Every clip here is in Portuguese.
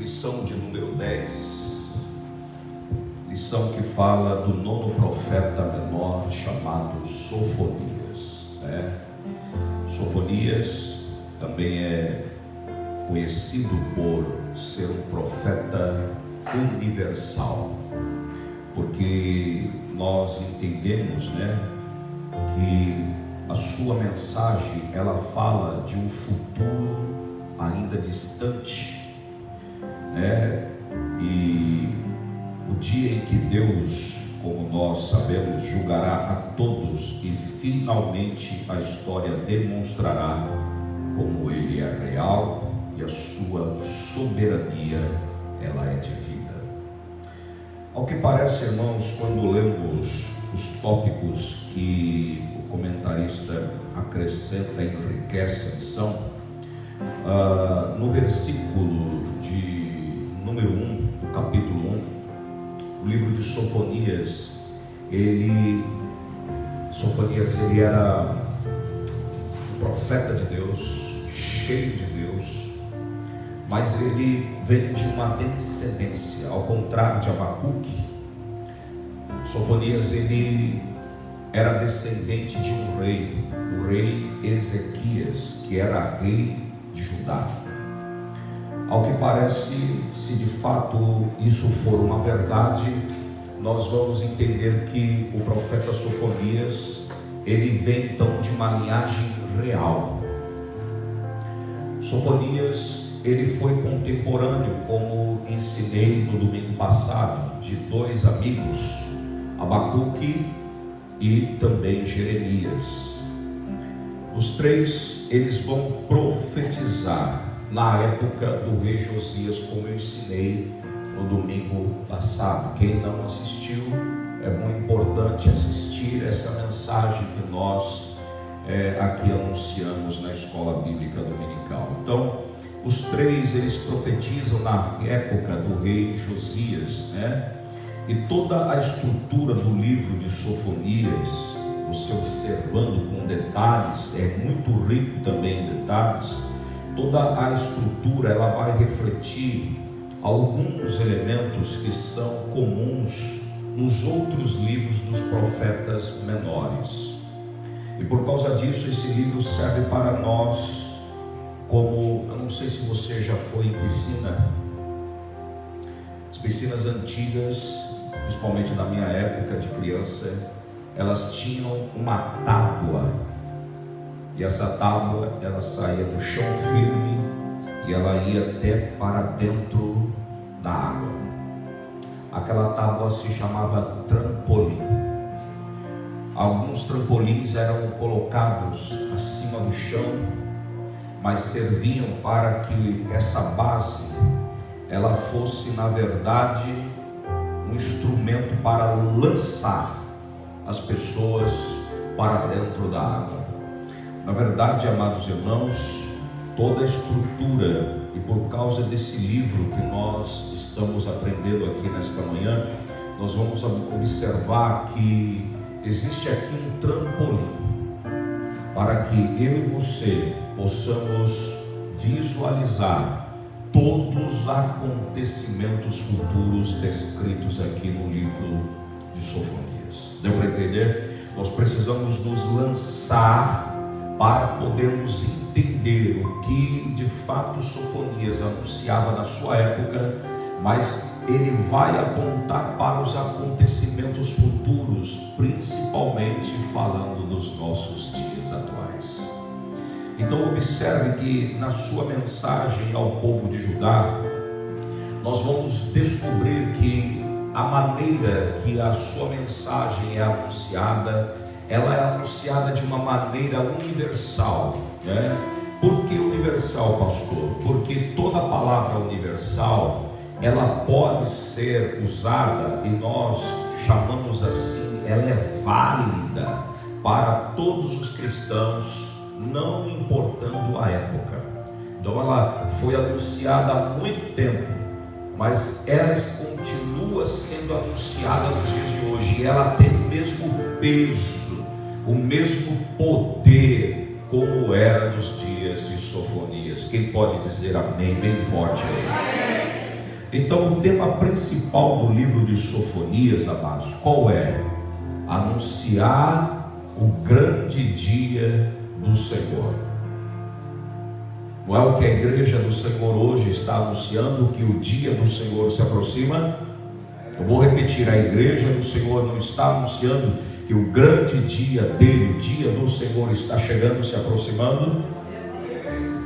lição de número 10, lição que fala do nono profeta menor chamado Sofonias, Sofonias também é conhecido por ser um profeta universal, porque nós entendemos, que a sua mensagem ela fala de um futuro ainda distante, e o dia em que Deus, como nós sabemos, julgará a todos e finalmente a história demonstrará como Ele é real e a sua soberania ela é divina. Ao que parece, irmãos, quando lemos os tópicos que o comentarista acrescenta e enriquece a lição, no versículo de número 1, do capítulo 1, o livro de Sofonias, ele era um profeta de Deus, cheio de Deus, mas ele vem de uma descendência, ao contrário de Abacuque. Sofonias ele era descendente de um rei, o rei Ezequias, que era rei de Judá. Ao que parece, se de fato isso for uma verdade, nós vamos entender que o profeta Sofonias ele vem então de uma linhagem real. Sofonias ele foi contemporâneo, como ensinei no domingo passado, de dois amigos, Abacuque e também Jeremias. Os três eles vão profetizar na época do rei Josias, como eu ensinei no domingo passado. Quem não assistiu, é muito importante assistir essa mensagem que nós aqui anunciamos na escola bíblica dominical. Então, os três eles profetizam na época do rei Josias, e toda a estrutura do livro de Sofonias, você observando com detalhes, é muito rico também em detalhes. Toda a estrutura ela vai refletir alguns elementos que são comuns nos outros livros dos profetas menores, e por causa disso esse livro serve para nós como, eu não sei se você já foi em piscina. As piscinas antigas, principalmente na minha época de criança, elas tinham uma tábua, e essa tábua ela saía do chão firme e ela ia até para dentro da água. Aquela tábua se chamava trampolim. Alguns trampolins eram colocados acima do chão, mas serviam para que essa base ela fosse na verdade um instrumento para lançar as pessoas para dentro da água. Na verdade, amados irmãos, toda a estrutura, e por causa desse livro que nós estamos aprendendo aqui nesta manhã, nós vamos observar que existe aqui um trampolim para que eu e você possamos visualizar todos os acontecimentos futuros descritos aqui no livro de Sofonias. Deu para entender? Nós precisamos nos lançar para podermos entender o que de fato Sofonias anunciava na sua época, mas ele vai apontar para os acontecimentos futuros, principalmente falando dos nossos dias atuais. Então observe que na sua mensagem ao povo de Judá, nós vamos descobrir que a maneira que a sua mensagem é anunciada, ela é anunciada de uma maneira universal, Por que universal, pastor? Porque toda palavra universal, ela pode ser usada, e nós chamamos assim, ela é válida para todos os cristãos, não importando a época. Então ela foi anunciada há muito tempo, mas ela continua sendo anunciada nos dias de hoje, e ela tem o mesmo peso, o mesmo poder como era nos dias de Sofonias. Quem pode dizer amém bem forte aí? Então o tema principal do livro de Sofonias, amados, qual é? Anunciar o grande dia do Senhor. Não é o que a igreja do Senhor hoje está anunciando, que o dia do Senhor se aproxima? Eu vou repetir, a igreja do Senhor não está anunciando que o grande dia dele, o dia do Senhor está chegando, se aproximando?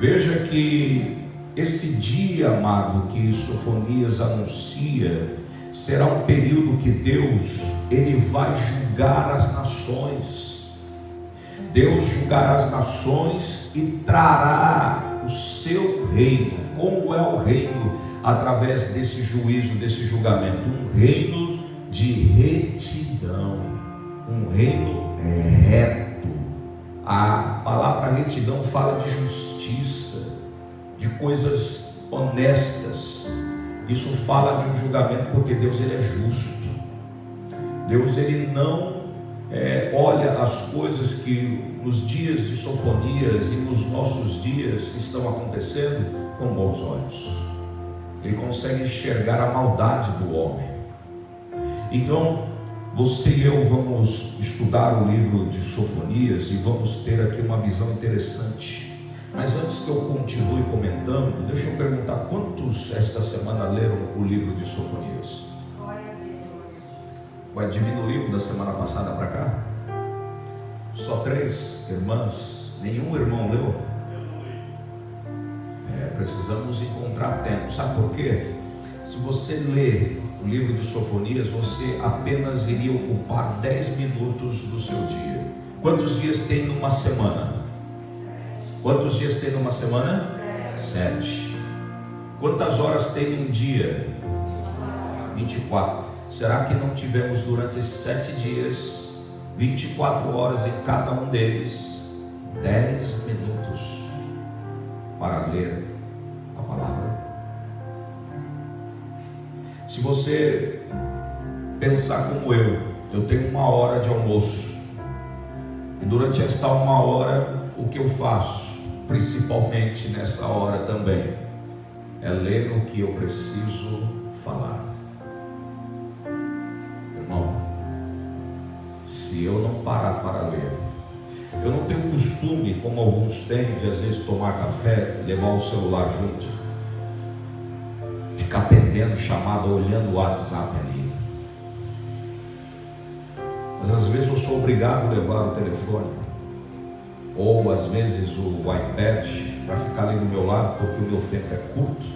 Veja que esse dia, amado, que Sofonias anuncia, será um período que Deus, ele vai julgar as nações. Deus julgará as nações e trará o seu reino. Como é o reino? Através desse juízo, desse julgamento, um reino de retidão, um reino reto. A palavra retidão fala de justiça, de coisas honestas. Isso fala de um julgamento, porque Deus, ele é justo. Deus, ele não olha as coisas que nos dias de Sofonias e nos nossos dias estão acontecendo com bons olhos. Ele consegue enxergar a maldade do homem. Então, você e eu vamos estudar o livro de Sofonias e vamos ter aqui uma visão interessante. Mas antes que eu continue comentando, deixa eu perguntar: quantos esta semana leram o livro de Sofonias? Ué, diminuiu da semana passada para cá? Só 3 irmãs? Nenhum irmão leu? Precisamos encontrar tempo. Sabe por quê? Se você ler o livro de Sofonias, você apenas iria ocupar 10 minutos do seu dia. Quantos dias tem numa semana? Quantos dias tem numa semana? 7. Quantas horas tem num dia? 24. Será que não tivemos durante esses 7 dias 24 horas em cada um deles 10 minutos para ler a palavra? Se você pensar como eu tenho 1 hora de almoço, e durante esta 1 hora, o que eu faço, principalmente nessa hora também, é ler o que eu preciso falar. Irmão, se eu não parar para ler, eu não tenho costume, como alguns têm, de às vezes tomar café, levar o celular junto, ficar atendendo chamada, olhando o WhatsApp ali. Mas às vezes eu sou obrigado a levar o telefone, ou às vezes o iPad, vai ficar ali do meu lado, porque o meu tempo é curto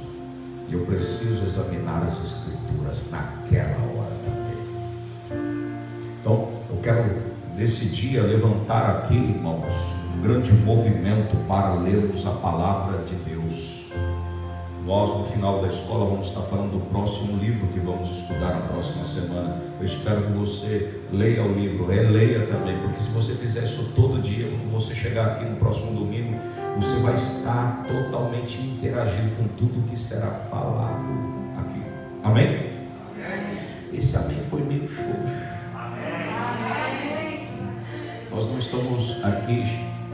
e eu preciso examinar as Escrituras naquela hora também. Então eu quero nesse dia levantar aqui, irmãos, um grande movimento para lermos a palavra de Deus. Nós, no final da escola, vamos estar falando do próximo livro que vamos estudar na próxima semana. Eu espero que você leia o livro, releia também, porque se você fizer isso todo dia, quando você chegar aqui no próximo domingo, você vai estar totalmente interagindo com tudo que será falado aqui. Amém? Amém. Esse amém foi meio xoxo. Nós não estamos aqui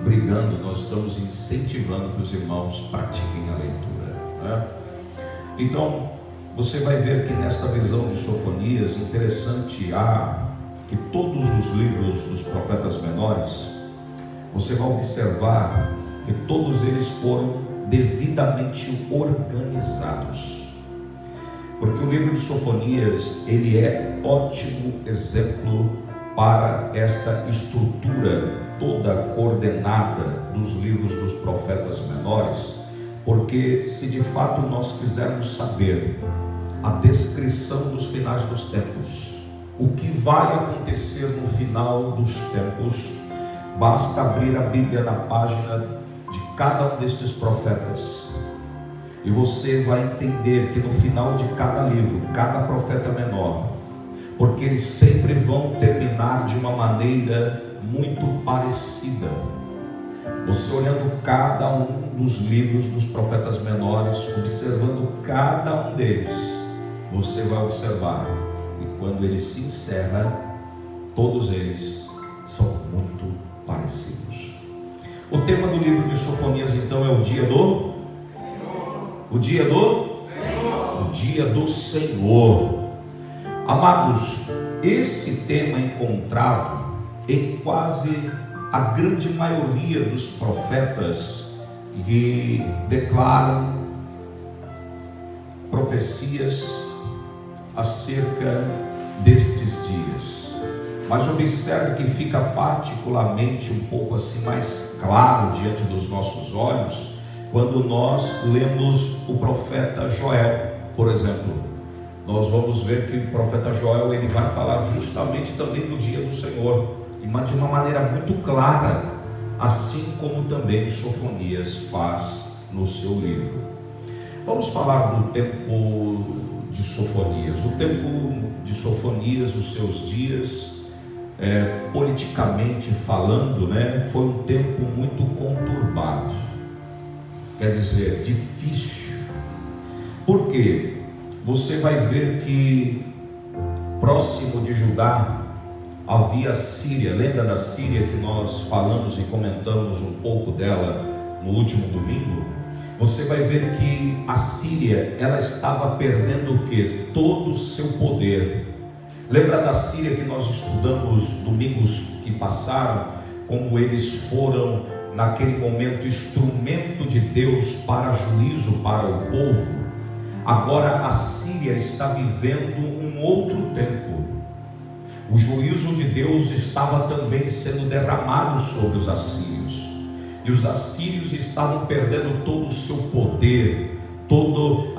brigando, nós estamos incentivando que os irmãos pratiquem a leitura. Então você vai ver que nesta visão de Sofonias, interessante que todos os livros dos profetas menores, você vai observar que todos eles foram devidamente organizados, porque o livro de Sofonias, ele é ótimo exemplo para esta estrutura toda coordenada dos livros dos profetas menores. Porque se de fato nós quisermos saber a descrição dos finais dos tempos, o que vai acontecer no final dos tempos, basta abrir a Bíblia na página de cada um destes profetas, e você vai entender que no final de cada livro, cada profeta menor, porque eles sempre vão terminar de uma maneira muito parecida. Você olhando cada um dos livros dos profetas menores, observando cada um deles, você vai observar que quando ele se encerra, todos eles são muito parecidos. O tema do livro de Sofonias então é o dia do Senhor. O dia do Senhor. O dia do Senhor. Amados, esse tema é encontrado em quase a grande maioria dos profetas que declaram profecias acerca destes dias. Mas observe que fica particularmente um pouco assim mais claro diante dos nossos olhos quando nós lemos o profeta Joel, por exemplo. Nós vamos ver que o profeta Joel ele vai falar justamente também do dia do Senhor, de uma maneira muito clara, assim como também Sofonias faz no seu livro. Vamos falar do tempo de Sofonias. O tempo de Sofonias, os seus dias, politicamente falando, foi um tempo muito conturbado, quer dizer, difícil. Por quê? Você vai ver que próximo de Judá havia a Síria. Lembra da Síria que nós falamos e comentamos um pouco dela no último domingo? Você vai ver que a Síria, ela estava perdendo o quê? Todo o seu poder. Lembra da Síria que nós estudamos domingos que passaram, como eles foram naquele momento instrumento de Deus para juízo para o povo? Agora a Síria está vivendo um outro tempo. O juízo de Deus estava também sendo derramado sobre os assírios, e os assírios estavam perdendo todo o seu poder, toda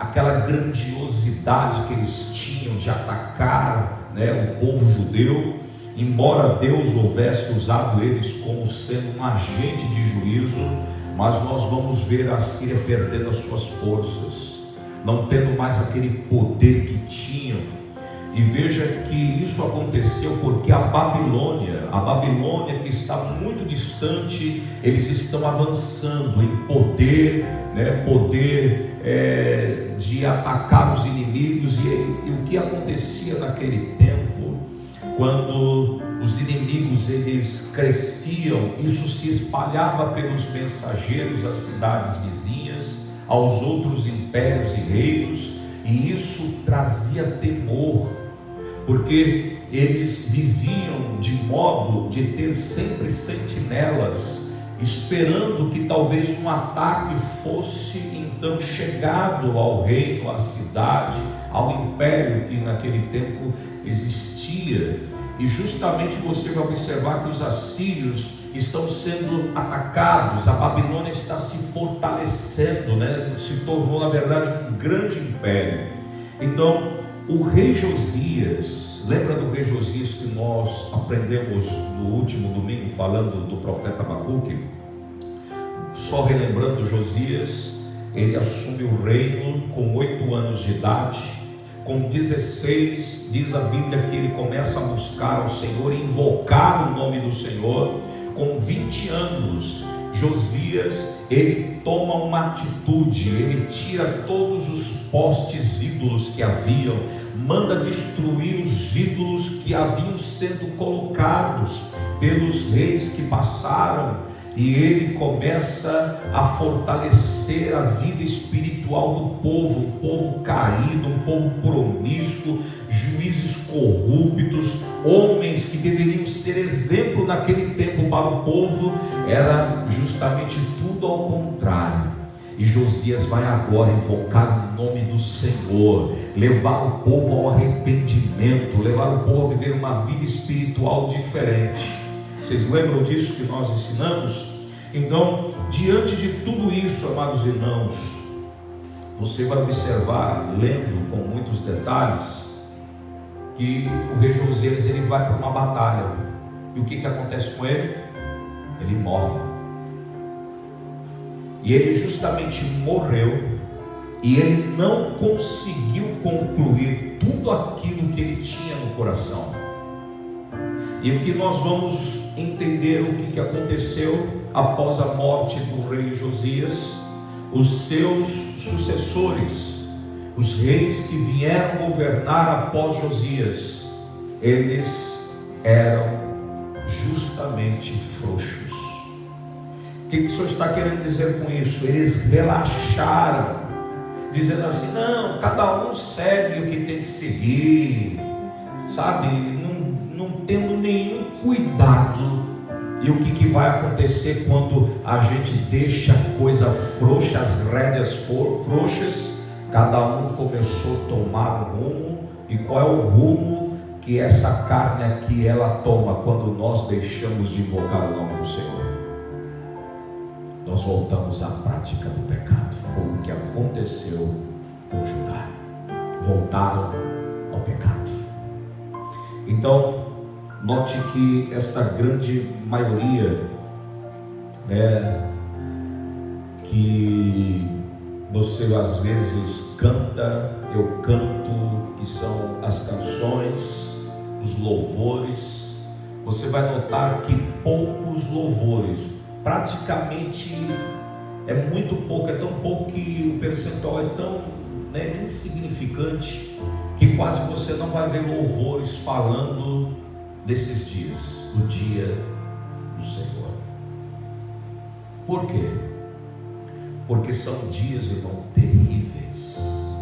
aquela grandiosidade que eles tinham de atacar o povo judeu. Embora Deus houvesse usado eles como sendo um agente de juízo, mas nós vamos ver a Síria perdendo as suas forças, não tendo mais aquele poder que tinham. E veja que isso aconteceu porque a Babilônia que estava muito distante, eles estão avançando em poder, de atacar os inimigos. E o que acontecia naquele tempo, quando os inimigos eles cresciam, isso se espalhava pelos mensageiros às cidades vizinhas, aos outros impérios e reinos, e isso trazia temor, porque eles viviam de modo de ter sempre sentinelas, esperando que talvez um ataque fosse então chegado ao reino, à cidade, ao império que naquele tempo existia. E justamente você vai observar que os assírios estão sendo atacados, a Babilônia está se fortalecendo, se tornou na verdade um grande império. Então o rei Josias, lembra do rei Josias que nós aprendemos no último domingo falando do profeta Abacuque? Só relembrando, Josias, ele assume o reino com 8 anos de idade. Com 16, diz a Bíblia que ele começa a buscar ao Senhor e invocar o nome do Senhor. Com 20 anos, Josias, ele toma uma atitude, ele tira todos os postes ídolos que haviam, manda destruir os ídolos que haviam sendo colocados pelos reis que passaram, e ele começa a fortalecer a vida espiritual do povo, um povo caído, um povo promíscuo, juízes corruptos, homens que deveriam ser exemplo naquele tempo para o povo, era justamente tudo ao contrário. E Josias vai agora invocar o nome do Senhor, levar o povo ao arrependimento, levar o povo a viver uma vida espiritual diferente. Vocês lembram disso que nós ensinamos? Então, diante de tudo isso, amados irmãos, você vai observar, lendo com muitos detalhes, que o rei Josias ele vai para uma batalha. E o que acontece com ele? Ele morre. E ele justamente morreu, e ele não conseguiu concluir tudo aquilo que ele tinha no coração. E o que nós vamos entender, o que aconteceu após a morte do rei Josias? Os seus sucessores, os reis que vieram governar após Josias, eles eram justamente frouxos. O que o Senhor está querendo dizer com isso? Eles relaxaram, dizendo assim: não, cada um segue o que tem que seguir, sabe? Não tendo nenhum cuidado. E o que vai acontecer quando a gente deixa a coisa frouxa, as rédeas frouxas? Cada um começou a tomar um rumo. E qual é o rumo que essa carne aqui ela toma quando nós deixamos de invocar o nome do Senhor? Nós voltamos à prática do pecado. Foi o que aconteceu com Judá. Voltaram ao pecado. Então, note que esta grande maioria, que você às vezes canta, eu canto, que são as canções, os louvores, você vai notar que poucos louvores, praticamente é muito pouco, é tão pouco que o percentual é tão insignificante, que quase você não vai ver louvores falando desses dias, do dia do Senhor. Por quê? Porque são dias, irmão, terríveis.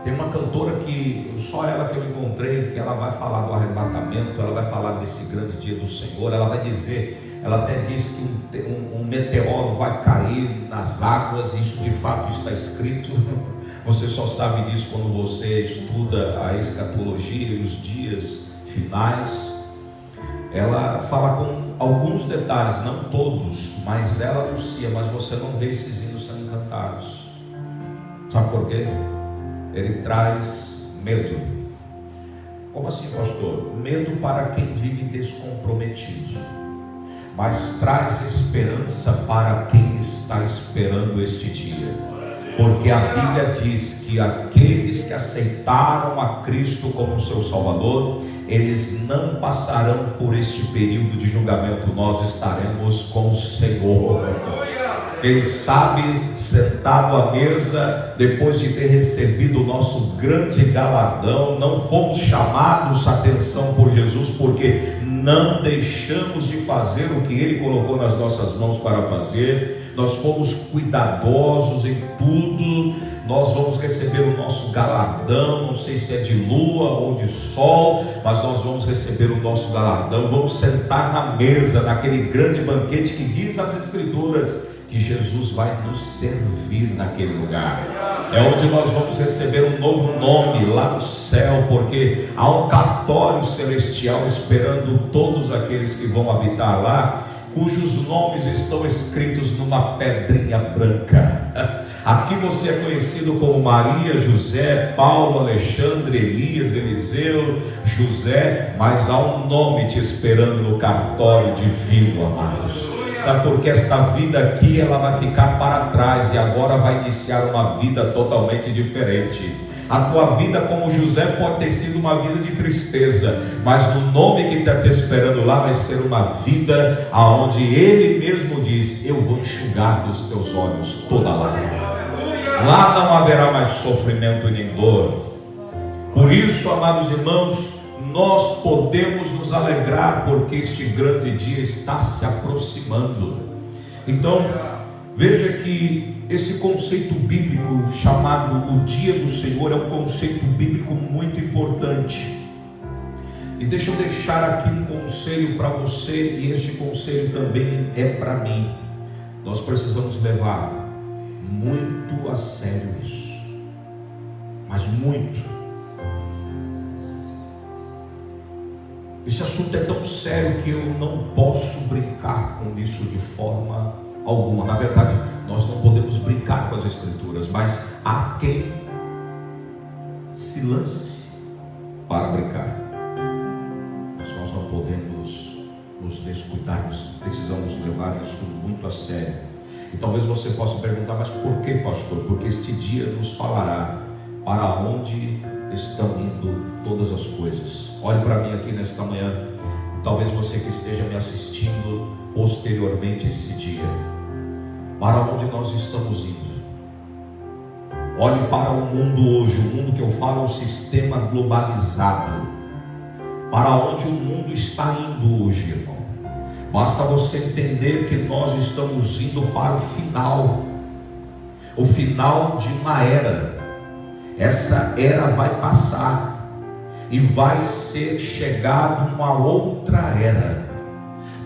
Tem uma cantora que, só ela que eu encontrei, que ela vai falar do arrebatamento, ela vai falar desse grande dia do Senhor, ela vai dizer, ela até diz que um meteoro vai cair nas águas, isso de fato está escrito. Você só sabe disso quando você estuda a escatologia e os dias finais. Ela fala com alguns detalhes, não todos, mas ela anuncia, mas você não vê esses hinos sendo cantados. Sabe por quê? Ele traz medo. Como assim, pastor? Medo para quem vive descomprometido, mas traz esperança para quem está esperando este dia. Porque a Bíblia diz que aqueles que aceitaram a Cristo como seu Salvador, eles não passarão por este período de julgamento. Nós estaremos com o Senhor. Quem sabe sentado à mesa, depois de ter recebido o nosso grande galardão, não fomos chamados a atenção por Jesus, porque não deixamos de fazer o que Ele colocou nas nossas mãos para fazer. Nós fomos cuidadosos em tudo. Nós vamos receber o nosso galardão, não sei se é de lua ou de sol, mas nós vamos receber o nosso galardão. Vamos sentar na mesa, naquele grande banquete que diz as Escrituras que Jesus vai nos servir naquele lugar. É onde nós vamos receber um novo nome lá no céu, porque há um cartório celestial esperando todos aqueles que vão habitar lá, cujos nomes estão escritos numa pedrinha branca. Aqui você é conhecido como Maria, José, Paulo, Alexandre, Elias, Eliseu, José, mas há um nome te esperando no cartório divino, amados. Sabe por que esta vida aqui ela vai ficar para trás e agora vai iniciar uma vida totalmente diferente. A tua vida como José pode ter sido uma vida de tristeza, mas no nome que está te esperando lá vai ser uma vida aonde Ele mesmo diz: eu vou enxugar dos teus olhos toda lágrima. Lá não haverá mais sofrimento e nem dor. Por isso, amados irmãos, nós podemos nos alegrar, porque este grande dia está se aproximando. Então, veja que esse conceito bíblico chamado o dia do Senhor é um conceito bíblico muito importante. E deixa eu deixar aqui um conselho para você, e este conselho também é para mim. Nós precisamos levar muito a sério isso, mas muito. Esse assunto é tão sério que eu não posso brincar com isso de forma alguma. Na verdade, nós não podemos brincar com as Escrituras, mas há quem se lance para brincar. Mas nós não podemos nos descuidar, nós precisamos levar isso muito a sério. E talvez você possa perguntar: mas por que, pastor? Porque este dia nos falará para onde estão indo todas as coisas. Olhe para mim aqui nesta manhã. Talvez você que esteja me assistindo posteriormente a este dia, para onde nós estamos indo. Olhe para o mundo hoje. O mundo que eu falo é um sistema globalizado. Para onde o mundo está indo hoje, irmão? Basta você entender que nós estamos indo para o final de uma era. Essa era vai passar e vai ser chegado uma outra era.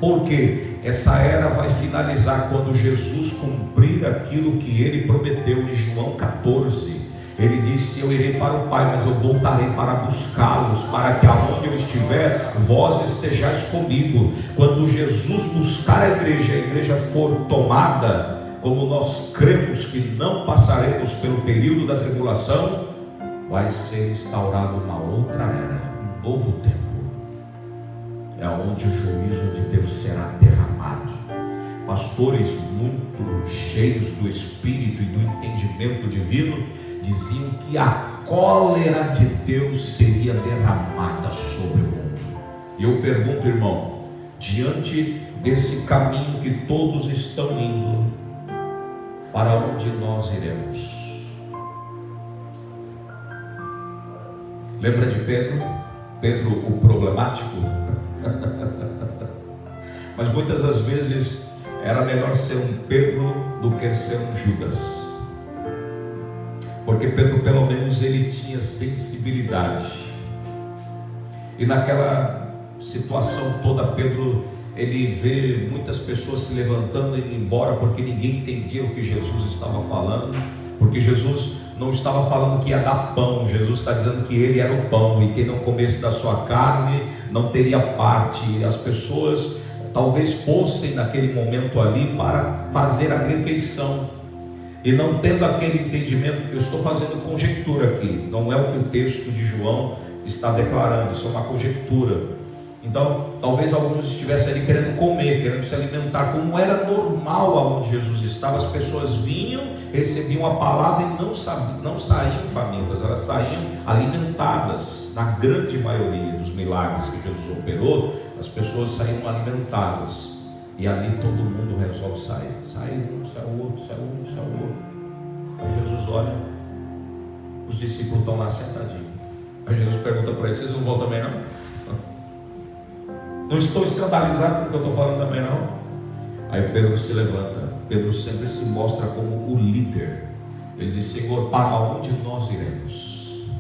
Por quê? Essa era vai finalizar quando Jesus cumprir aquilo que ele prometeu em João 14. Ele disse: eu irei para o Pai, mas eu voltarei para buscá-los, para que aonde eu estiver, vós estejais comigo. Quando Jesus buscar a igreja for tomada, como nós cremos que não passaremos pelo período da tribulação, vai ser instaurada uma outra era, um novo tempo. É onde o juízo de Deus será derramado. Pastores muito cheios do Espírito e do entendimento divino diziam que a cólera de Deus seria derramada sobre o mundo. E eu pergunto, irmão, diante desse caminho que todos estão indo, para onde nós iremos? Lembra de Pedro? Pedro o problemático? Mas muitas das vezes era melhor ser um Pedro do que ser um Judas. Porque Pedro, pelo menos, ele tinha sensibilidade. E naquela situação toda, Pedro, ele vê muitas pessoas se levantando e indo embora, porque ninguém entendia o que Jesus estava falando. Porque Jesus não estava falando que ia dar pão. Jesus está dizendo que ele era o pão, e quem não comesse da sua carne não teria parte. E as pessoas talvez fossem naquele momento ali para fazer a refeição, e não tendo aquele entendimento. Eu estou fazendo conjectura aqui, não é o que o texto de João está declarando, isso é uma conjectura. Então, talvez alguns estivessem ali querendo comer, querendo se alimentar, como era normal aonde Jesus estava. As pessoas vinham, recebiam a palavra e não saíam famintas, elas saíam alimentadas. Na grande maioria dos milagres que Jesus operou, as pessoas saíam alimentadas. E ali todo mundo resolve sair. Sai um, sai o outro, sai um, sai o outro. Aí Jesus olha, os discípulos estão lá sentadinhos. Aí Jesus pergunta para eles: vocês não vão também não? Não estou escandalizado com o que eu estou falando também não? Aí Pedro se levanta. Pedro sempre se mostra como o líder. Ele diz: Senhor, para onde nós iremos?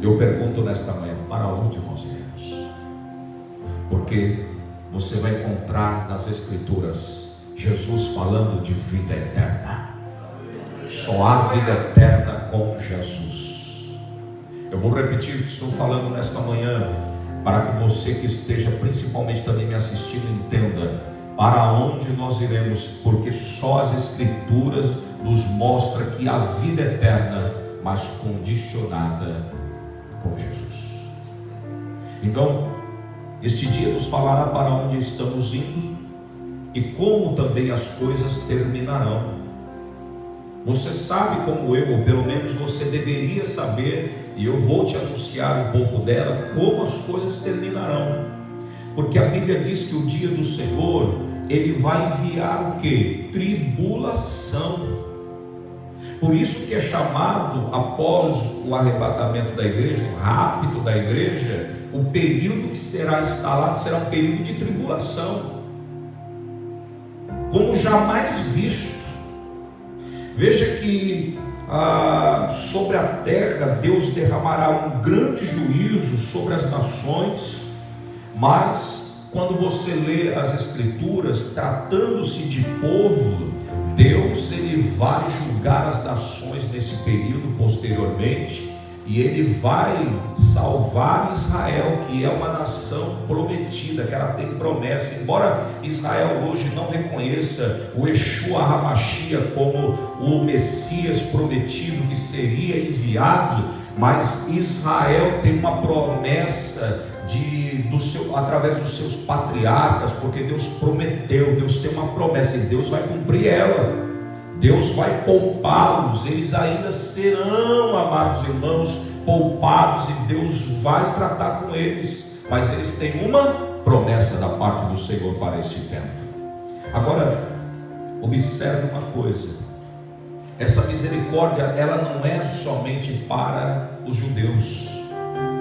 Eu pergunto nesta manhã: para onde nós iremos? Porque você vai encontrar nas Escrituras Jesus falando de vida eterna. Só há vida eterna com Jesus. Eu vou repetir o que estou falando nesta manhã, para que você que esteja principalmente também me assistindo entenda para onde nós iremos, porque só as Escrituras nos mostra que a vida eterna, mas condicionada com Jesus. Então, este dia nos falará para onde estamos indo e como também as coisas terminarão. Você sabe como eu, ou pelo menos você deveria saber, e eu vou te anunciar um pouco dela, como as coisas terminarão. Porque a Bíblia diz que o dia do Senhor, Ele vai enviar o quê? Tribulação. Por isso que é chamado, após o arrebatamento da igreja, o rapto da igreja, o período que será instalado será um período de tribulação, como jamais visto. Veja que sobre a terra Deus derramará um grande juízo sobre as nações, mas quando você lê as Escrituras, tratando-se de povo, Deus ele vai julgar as nações nesse período posteriormente, e Ele vai salvar Israel, que é uma nação prometida, que ela tem promessa. Embora Israel hoje não reconheça o Yeshua HaMashiach como o Messias prometido que seria enviado, mas Israel tem uma promessa através dos seus patriarcas, porque Deus prometeu, Deus tem uma promessa e Deus vai cumprir ela. Deus vai poupá-los, eles ainda serão, amados irmãos, poupados, e Deus vai tratar com eles, mas eles têm uma promessa da parte do Senhor para este tempo. Agora, observe uma coisa: essa misericórdia, ela não é somente para os judeus,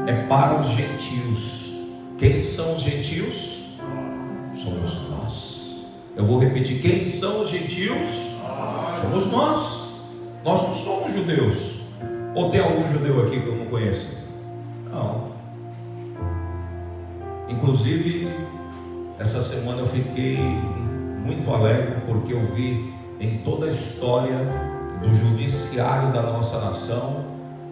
é para os gentios. Quem são os gentios? Somos nós. Eu vou repetir: quem são os gentios? Somos nós. Nós não somos judeus. Ou tem algum judeu aqui que eu não conheço? Não. Inclusive, essa semana eu fiquei muito alegre porque eu vi em toda a história do judiciário da nossa nação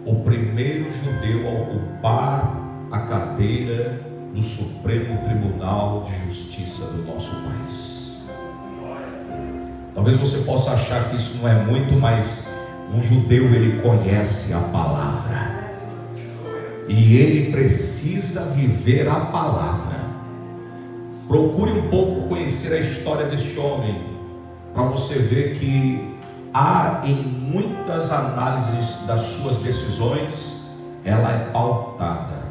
o primeiro judeu a ocupar a cadeira do Supremo Tribunal de Justiça do nosso país. Talvez você possa achar que isso não é muito, mas um judeu, ele conhece a palavra e ele precisa viver a palavra. Procure um pouco conhecer a história deste homem, para você ver que há em muitas análises das suas decisões, ela é pautada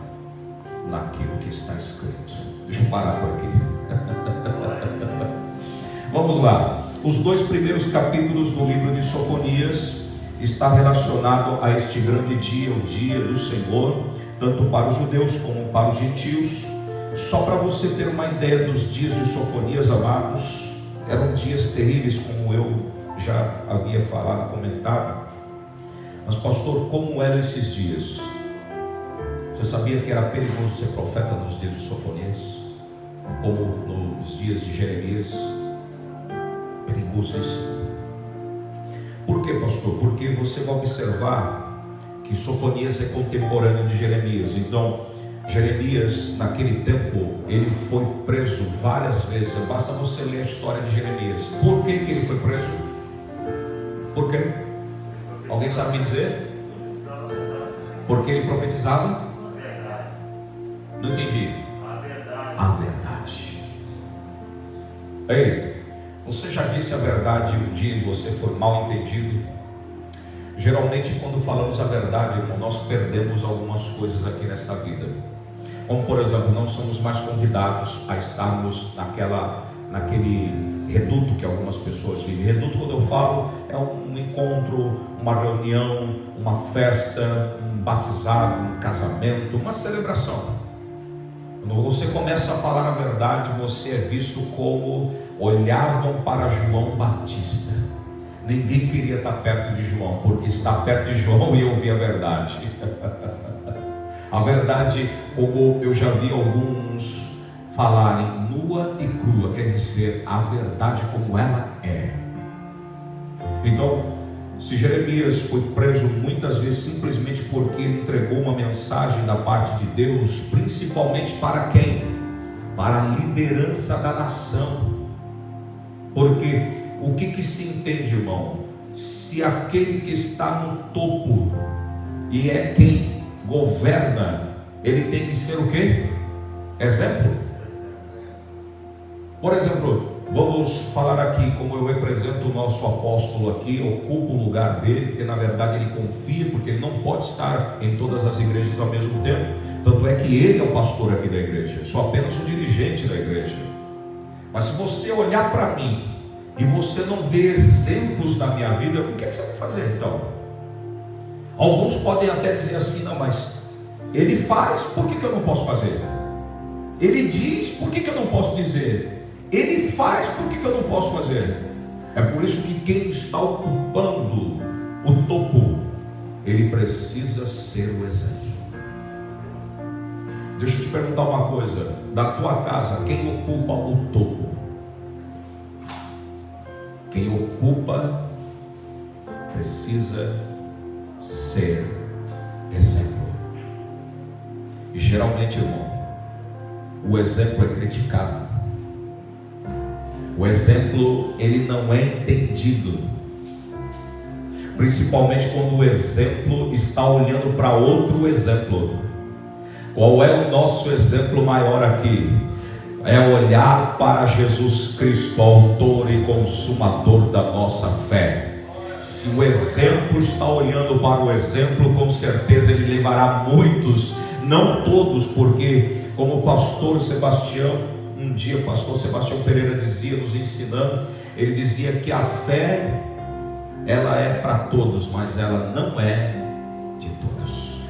naquilo que está escrito. Deixa eu parar por aqui. Vamos lá. Os 2 primeiros capítulos do livro de Sofonias está relacionado a este grande dia, o dia do Senhor, tanto para os judeus como para os gentios. Só para você ter uma ideia dos dias de Sofonias, amados, eram dias terríveis, como eu já havia falado, comentado. Mas pastor, como eram esses dias? Você sabia que era perigoso ser profeta nos dias de Sofonias? Como nos dias de Jeremias? Perigosíssimo. Por que, pastor? Porque você vai observar que Sofonias é contemporâneo de Jeremias. Então, Jeremias, naquele tempo, ele foi preso várias vezes. Basta você ler a história de Jeremias. Por que ele foi preso? Por quê? Alguém sabe me dizer? Porque ele profetizava? Não entendi. A verdade. Ei, você já disse a verdade um dia e você foi mal entendido? Geralmente, quando falamos a verdade, irmão, nós perdemos algumas coisas aqui nesta vida. Como, por exemplo, não somos mais convidados a estarmos naquele reduto que algumas pessoas vivem. Reduto, quando eu falo, é um encontro, uma reunião, uma festa, um batizado, um casamento, uma celebração. Quando você começa a falar a verdade, você é visto como olhavam para João Batista. Ninguém queria estar perto de João, porque estar perto de João e ouvir a verdade. A verdade, como eu já vi alguns falarem, nua e crua, quer dizer, a verdade como ela é. Então, se Jeremias foi preso muitas vezes simplesmente porque ele entregou uma mensagem da parte de Deus, principalmente para quem? Para a liderança da nação. Porque o que se entende, irmão? Se aquele que está no topo e é quem governa, ele tem que ser o quê? Exemplo. Por exemplo, vamos falar aqui como eu represento o nosso apóstolo aqui, ocupo o lugar dele, porque na verdade ele confia, porque ele não pode estar em todas as igrejas ao mesmo tempo. Tanto é que ele é o pastor aqui da igreja, eu sou apenas o dirigente da igreja. Mas se você olhar para mim e você não vê exemplos na minha vida, o que é que você vai fazer então? Alguns podem até dizer assim, não, mas ele faz, por que eu não posso fazer? Ele diz, por que eu não posso dizer? Ele faz, por que eu não posso fazer? É por isso que quem está ocupando o topo, ele precisa ser o exemplo. Deixa eu te perguntar uma coisa: da tua casa, quem ocupa o topo? Quem ocupa precisa ser exemplo. E geralmente, irmão, o exemplo é criticado. O exemplo, ele não é entendido, principalmente quando o exemplo está olhando para outro exemplo. Qual é o nosso exemplo maior aqui? É olhar para Jesus Cristo, autor e consumador da nossa fé. Se o exemplo está olhando para o exemplo, com certeza ele levará muitos, não todos, porque como o pastor Sebastião, um dia o pastor Sebastião Pereira dizia, nos ensinando, ele dizia que a fé, ela é para todos, mas ela não é de todos.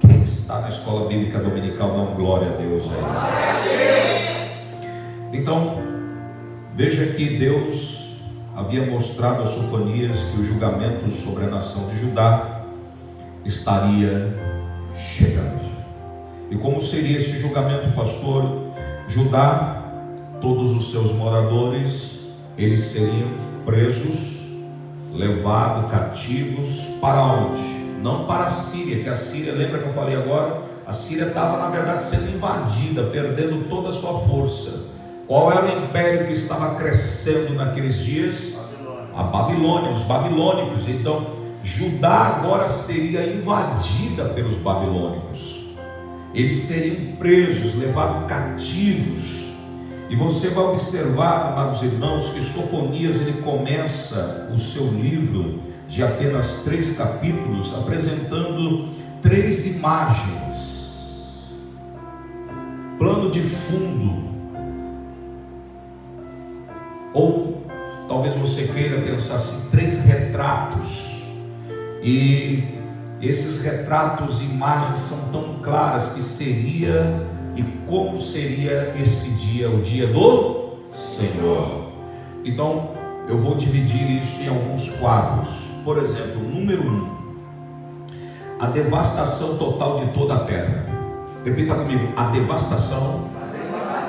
Quem está na escola bíblica dominical? Dá glória a Deus aí. Então, veja que Deus havia mostrado a Sofonias que o julgamento sobre a nação de Judá estaria chegando. E como seria esse julgamento, pastor? Judá, todos os seus moradores, eles seriam presos, levados cativos para onde? Não para a Síria, que a Síria, lembra que eu falei agora? A Síria estava na verdade sendo invadida, perdendo toda a sua força. Qual era o império que estava crescendo naqueles dias? A Babilônia, os babilônicos. Então Judá agora seria invadida pelos babilônicos. Eles seriam presos, levados cativos. E você vai observar, amados irmãos, que Sofonias ele começa o seu livro de apenas 3 capítulos apresentando 3 imagens, plano de fundo, ou talvez você queira pensar assim, 3 retratos. E esses retratos, imagens são tão claras que seria e como seria esse dia, o dia do Senhor. Então eu vou dividir isso em alguns quadros. Por exemplo, número 1, a devastação total de toda a terra. Repita comigo: a devastação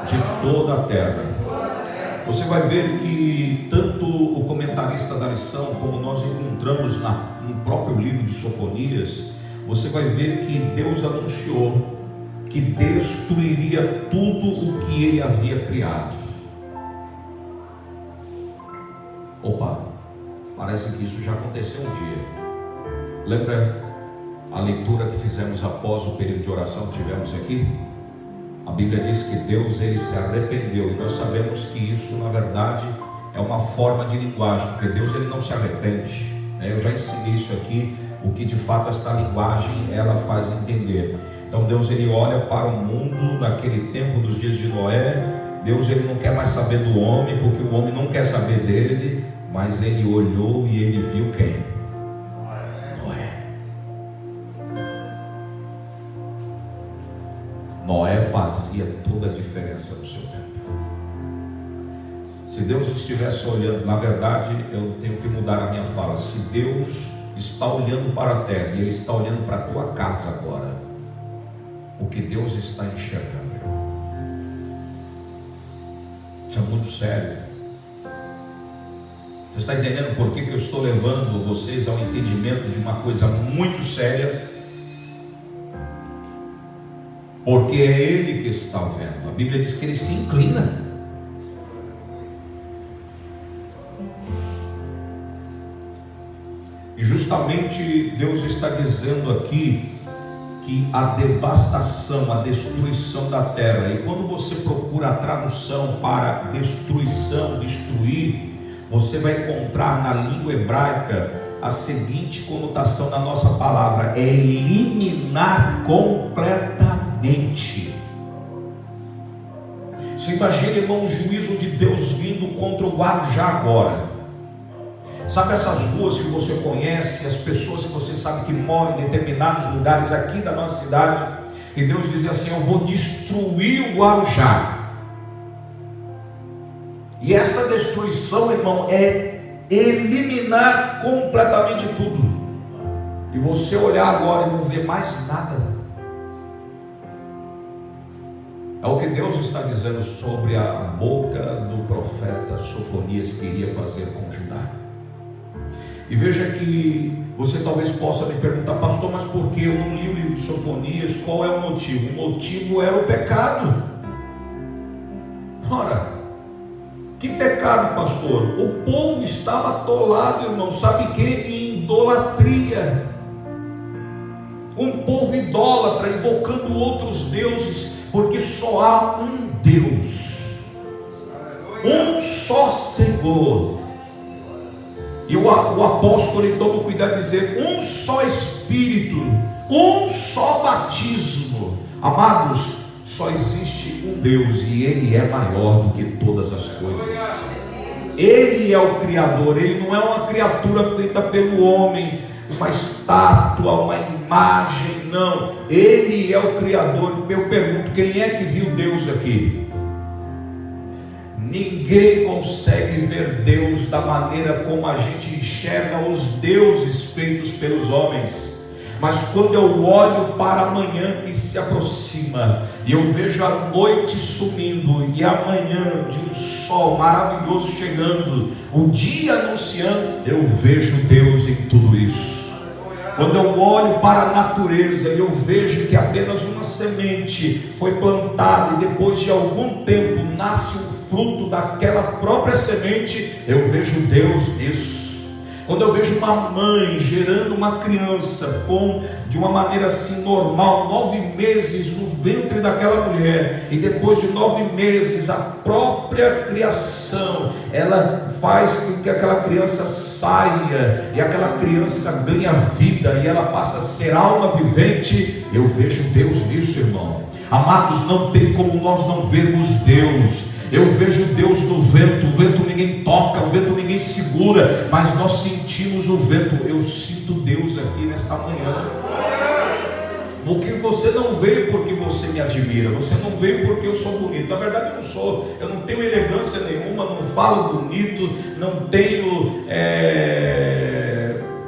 de toda a terra. Você vai ver que tanto o comentarista da lição, como nós encontramos no próprio livro de Sofonias, você vai ver que Deus anunciou que destruiria tudo o que ele havia criado. Opa, parece que isso já aconteceu um dia. Lembra a leitura que fizemos após o período de oração que tivemos aqui? A Bíblia diz que Deus ele se arrependeu, e nós sabemos que isso na verdade é uma forma de linguagem, porque Deus ele não se arrepende. Eu já ensinei isso aqui, o que de fato esta linguagem ela faz entender. Então Deus ele olha para o mundo naquele tempo dos dias de Noé. Deus ele não quer mais saber do homem, porque o homem não quer saber dele, mas ele olhou e ele viu quem? Noé fazia toda a diferença no seu tempo. Se Deus estivesse olhando, na verdade eu tenho que mudar a minha fala. Se Deus está olhando para a terra e Ele está olhando para a tua casa agora, o que Deus está enxergando, irmão? Isso é muito sério. Você está entendendo por que eu estou levando vocês ao entendimento de uma coisa muito séria? Porque é Ele que está vendo. A Bíblia diz que Ele se inclina. E justamente Deus está dizendo aqui que a devastação, a destruição da terra. E quando você procura a tradução para destruição, destruir, você vai encontrar na língua hebraica a seguinte conotação da nossa palavra: é eliminar completamente. Você imagina, irmão, o juízo de Deus vindo contra o Guarujá agora. Sabe essas ruas que você conhece, as pessoas que você sabe que moram em determinados lugares aqui da nossa cidade, e Deus diz assim: eu vou destruir o Guarujá. E essa destruição, irmão, é eliminar completamente tudo. E você olhar agora e não ver mais nada. É o que Deus está dizendo sobre a boca do profeta Sofonias que iria fazer com Judá. E veja que você talvez possa me perguntar: pastor, mas por que eu não li o livro de Sofonias? Qual é o motivo? O motivo era o pecado. Ora, que pecado, pastor? O povo estava atolado, irmão, sabe que? Em idolatria. Um povo idólatra, invocando outros deuses, porque só há um Deus, um só Senhor. E o apóstolo ele toma o cuidado de dizer: um só Espírito, um só batismo. Amados, só existe um Deus, e Ele é maior do que todas as coisas. Ele é o Criador, Ele não é uma criatura feita pelo homem. uma estátua, uma imagem, não. Ele é o Criador. Eu pergunto, quem é que viu Deus aqui? Ninguém consegue ver Deus da maneira como a gente enxerga os deuses feitos pelos homens. Mas quando eu olho para amanhã que se aproxima, e eu vejo a noite sumindo, e amanhã de um sol maravilhoso chegando, o dia anunciando, eu vejo Deus em tudo isso. Quando eu olho para a natureza e eu vejo que apenas uma semente foi plantada, e depois de algum tempo nasce um fruto daquela própria semente, eu vejo Deus nisso. Quando eu vejo uma mãe gerando uma criança de uma maneira assim normal, 9 meses no ventre daquela mulher, e depois de 9 meses a própria criação, ela faz com que aquela criança saia, e aquela criança ganha vida, e ela passa a ser alma vivente, eu vejo Deus nisso, irmão. Amados, não tem como nós não vermos Deus. Eu vejo Deus no vento. O vento ninguém toca, o vento ninguém segura, mas nós sentimos o vento. Eu sinto Deus aqui nesta manhã. Porque você não veio porque você me admira, você não veio porque eu sou bonito. Na verdade eu não sou, eu não tenho elegância nenhuma, não falo bonito, não tenho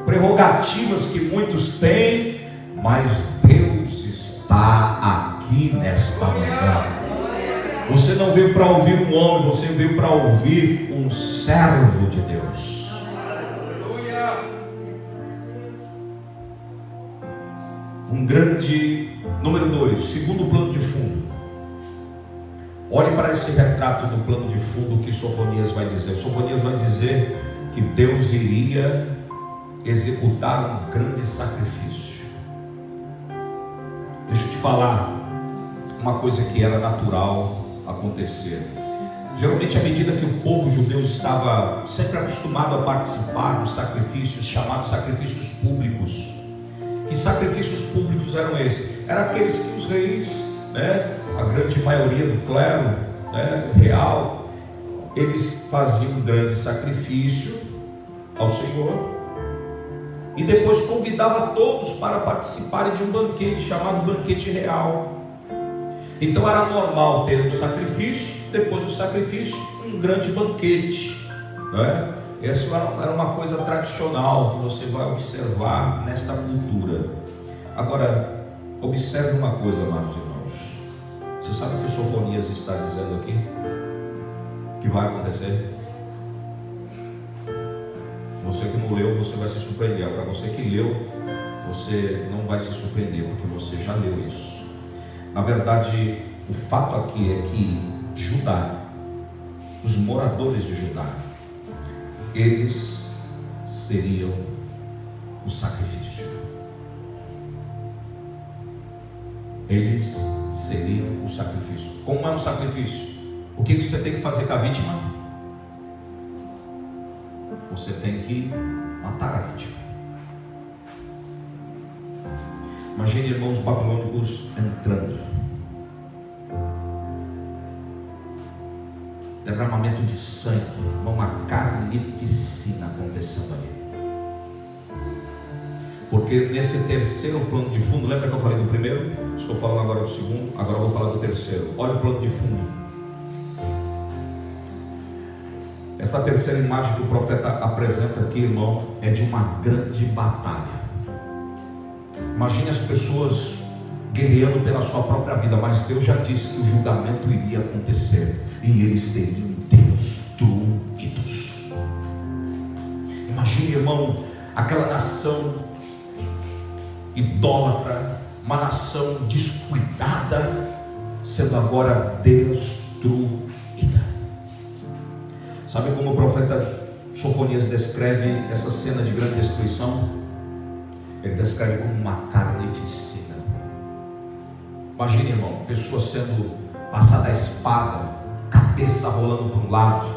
prerrogativas que muitos têm, mas Deus está aqui nesta manhã. Você não veio para ouvir um homem, você veio para ouvir um servo de Deus. Um grande, número 2, segundo plano de fundo. Olhe para esse retrato do plano de fundo que Sofonias vai dizer. Sofonias vai dizer que Deus iria executar um grande sacrifício. Deixa eu te falar uma coisa que era natural acontecer. Geralmente, à medida que o povo judeu estava sempre acostumado a participar dos sacrifícios chamados sacrifícios públicos. Que sacrifícios públicos eram esses? Eram aqueles que os reis, a grande maioria do clero real, eles faziam um grande sacrifício ao Senhor e depois convidava todos para participarem de um banquete chamado banquete real. Então era normal ter um sacrifício, depois do sacrifício um grande banquete, Essa era uma coisa tradicional que você vai observar nesta cultura. Agora, observe uma coisa, amados irmãos. Você sabe o que o Sofonias está dizendo aqui? Que vai acontecer? Você que não leu, você vai se surpreender. Agora, você que leu, você não vai se surpreender, porque você já leu isso. Na verdade, o fato aqui é que Judá, os moradores de Judá, eles seriam o sacrifício. Eles seriam o sacrifício. Como é um sacrifício? O que você tem que fazer com a vítima? Você tem que matar a vítima. Imagine, irmãos, os babilônicos entrando. Derramamento de sangue, uma carnificina acontecendo ali. Porque nesse terceiro plano de fundo, lembra que eu falei do primeiro? Estou falando agora do segundo, agora eu vou falar do terceiro. Olha o plano de fundo. Esta terceira imagem que o profeta apresenta aqui, irmão, é de uma grande batalha. Imagine as pessoas guerreando pela sua própria vida, mas Deus já disse que o julgamento iria acontecer e eles seriam destruídos. Imagine, irmão, aquela nação idólatra, uma nação descuidada, sendo agora destruída. Sabe como o profeta Sofonias descreve essa cena de grande destruição? Ele descreve como uma carnificina. Imagine, irmão, pessoa sendo passada a espada, cabeça rolando para um lado,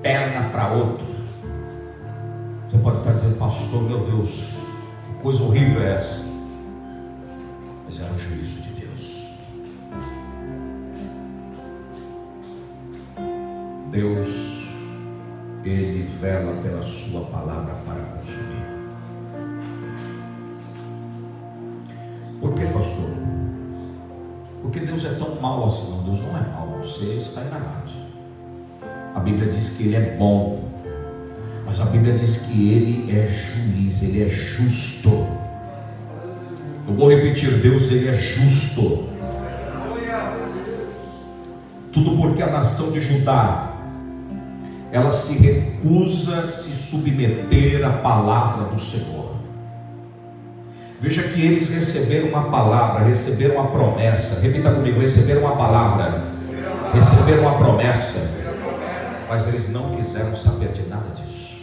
perna para outro. Você pode estar dizendo, pastor, meu Deus, que coisa horrível é essa? Mas era o juízo de Deus. Deus, Ele vela pela sua palavra para consumir. tão mal assim. Não, Deus não é mau, você está enganado. A Bíblia diz que Ele é bom, mas a Bíblia diz que Ele é juiz, Ele é justo. Eu vou repetir, Deus, Ele é justo. Tudo porque a nação de Judá, ela se recusa a se submeter à palavra do Senhor. Veja que eles receberam uma palavra, receberam uma promessa. Repita comigo, receberam uma palavra, receberam uma promessa, mas eles não quiseram saber de nada disso.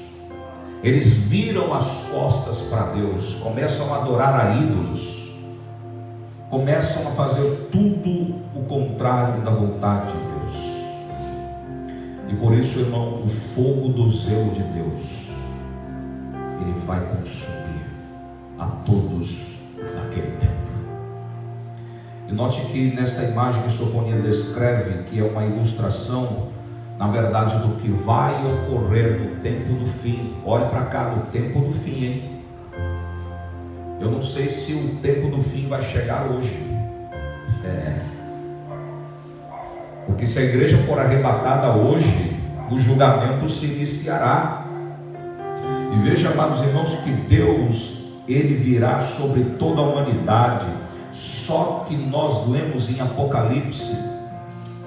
Eles viram as costas para Deus, começam a adorar a ídolos, começam a fazer tudo o contrário da vontade de Deus. E por isso, irmão, o fogo do zelo de Deus, ele vai consumir a todos naquele tempo. E note que nesta imagem que Sofonia descreve, que é uma ilustração, na verdade, do que vai ocorrer no tempo do fim. Olha para cá, no tempo do fim, hein? Eu não sei se o tempo do fim vai chegar hoje. Porque se a igreja for arrebatada hoje, o julgamento se iniciará. E veja, amados irmãos, que Deus, Ele virá sobre toda a humanidade. Só que nós lemos em Apocalipse,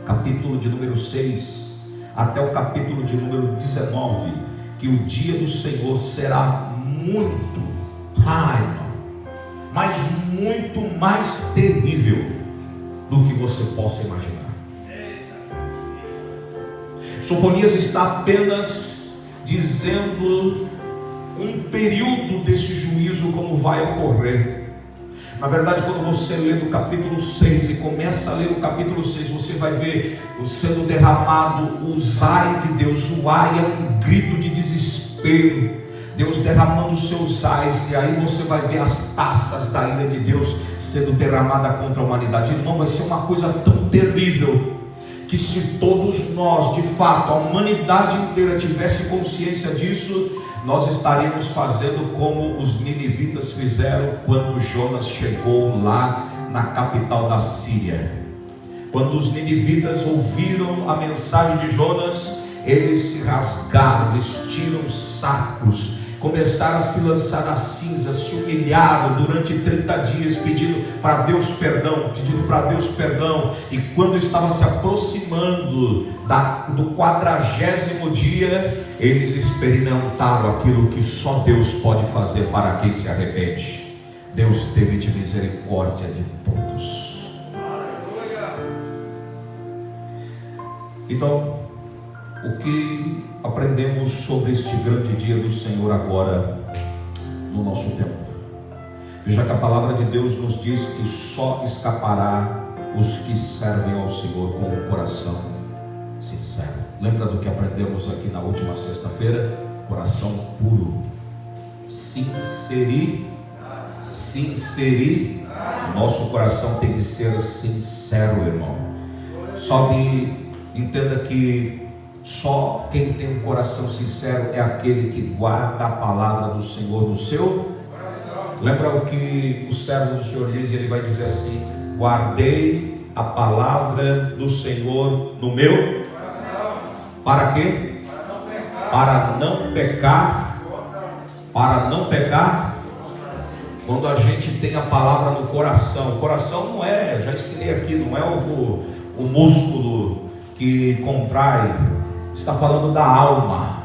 capítulo de número 6, até o capítulo de número 19, que o dia do Senhor será muito, mas muito mais terrível do que você possa imaginar. Sofonias está apenas dizendo um período desse juízo, como vai ocorrer. Na verdade, quando você lê do capítulo 6 e começa a ler o capítulo 6, você vai ver sendo derramado o ai de Deus. O ai é um grito de desespero, Deus derramando os seus ais, e aí você vai ver as taças da ira de Deus sendo derramada contra a humanidade. Irmão, vai ser uma coisa tão terrível, que se todos nós, de fato, a humanidade inteira tivesse consciência disso, nós estaríamos fazendo como os ninivitas fizeram quando Jonas chegou lá na capital da Síria. Quando os ninivitas ouviram a mensagem de Jonas, eles se rasgaram, vestiram sacos, começaram a se lançar nas cinzas, se humilharam durante 30 dias, pedindo para Deus perdão, e quando estava se aproximando do 40º dia, eles experimentaram aquilo que só Deus pode fazer para quem se arrepende. Deus teve de misericórdia de todos. Então, o que aprendemos sobre este grande dia do Senhor agora no nosso tempo? Veja que a palavra de Deus nos diz que só escapará os que servem ao Senhor com o coração sincero. Lembra do que aprendemos aqui na última sexta-feira? Coração puro, nosso coração tem que ser sincero, irmão. Só que entenda que só quem tem um coração sincero é aquele que guarda a palavra do Senhor no seu coração. Lembra o que o servo do Senhor diz? Ele vai dizer assim: guardei a palavra do Senhor no meu coração. Para quê? Para não pecar. Para não pecar. Quando a gente tem a palavra no coração, o coração não é, eu já ensinei aqui, não é o músculo que contrai. Está falando da alma.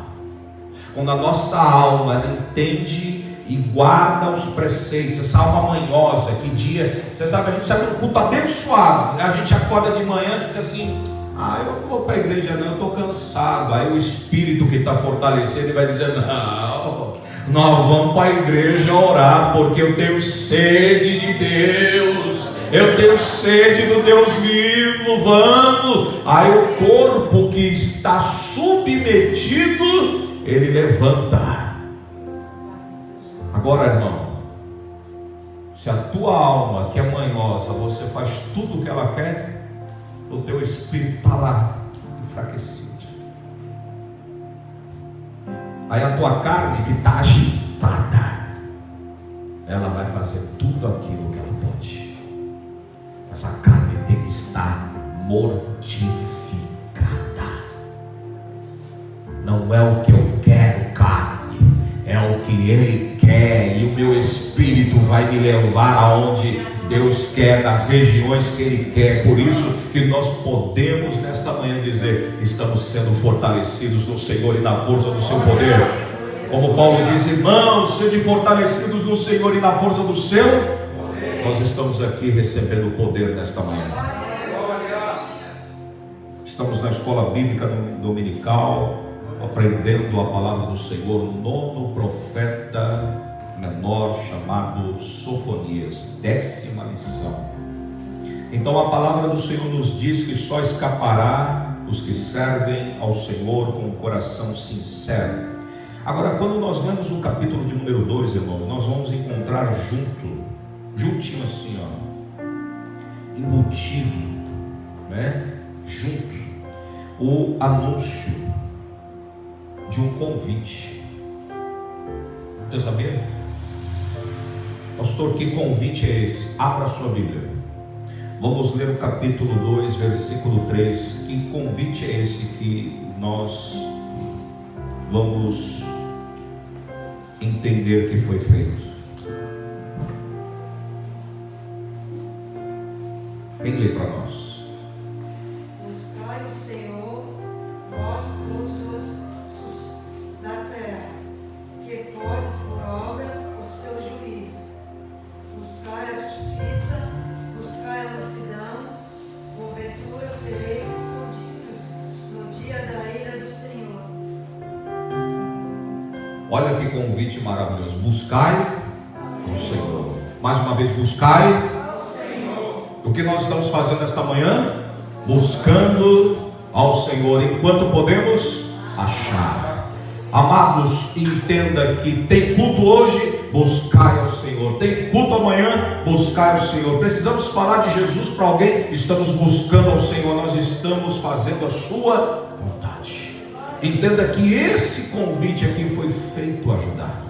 Quando a nossa alma ela entende e guarda os preceitos, essa alma manhosa, que dia, você sabe, a gente sai num culto abençoado, a gente acorda de manhã, a gente assim, eu não vou para a igreja não, eu estou cansado. Aí o Espírito que está fortalecendo vai dizer: não, nós vamos para a igreja orar, porque eu tenho sede de Deus, eu tenho sede do Deus vivo, vamos. Aí o corpo que está submetido, ele levanta. Agora, irmão, se a tua alma, que é manhosa, você faz tudo o que ela quer, o teu espírito está lá, enfraquecido. Aí a tua carne, que está agitada, ela vai fazer tudo aquilo que ela pode, mas a carne ter que estar mortificada. Não é o que eu quero, carne, é o que Ele quer, e o meu espírito vai me levar aonde Deus quer, nas regiões que Ele quer. Por isso que nós podemos nesta manhã dizer: estamos sendo fortalecidos no Senhor e na força do seu poder. Como Paulo diz: irmãos, sede fortalecidos no Senhor e na força do seu poder. Nós estamos aqui recebendo o poder nesta manhã. Estamos na escola bíblica dominical, aprendendo a palavra do Senhor, o nono profeta menor, chamado Sofonias, 10ª lição. Então a palavra do Senhor nos diz que só escapará os que servem ao Senhor com o coração sincero. Agora, quando nós lemos o capítulo de número 2, irmãos, nós vamos encontrar juntinho assim, ó, embutido, né, junto, o anúncio de um convite. Você sabia? Pastor, que convite é esse? Abra a sua Bíblia. Vamos ler o capítulo 2, versículo 3. Que convite é esse que nós vamos entender que foi feito? Quem lê para nós? Buscai o Senhor, vós todos os ossos da terra, que podes por obra o seu juízo. Buscai a justiça, buscai a mansidão, porventura sereis escondidos no dia da ira do Senhor. Olha que convite maravilhoso. Buscai o Senhor. Mais uma vez, buscai o Senhor. O que nós estamos fazendo esta manhã? Buscando ao Senhor enquanto podemos achar. Amados, entenda que tem culto hoje, buscai ao Senhor. Tem culto amanhã, buscai ao Senhor. Precisamos falar de Jesus para alguém, estamos buscando ao Senhor. Nós estamos fazendo a sua vontade. Entenda que esse convite aqui foi feito a ajudar.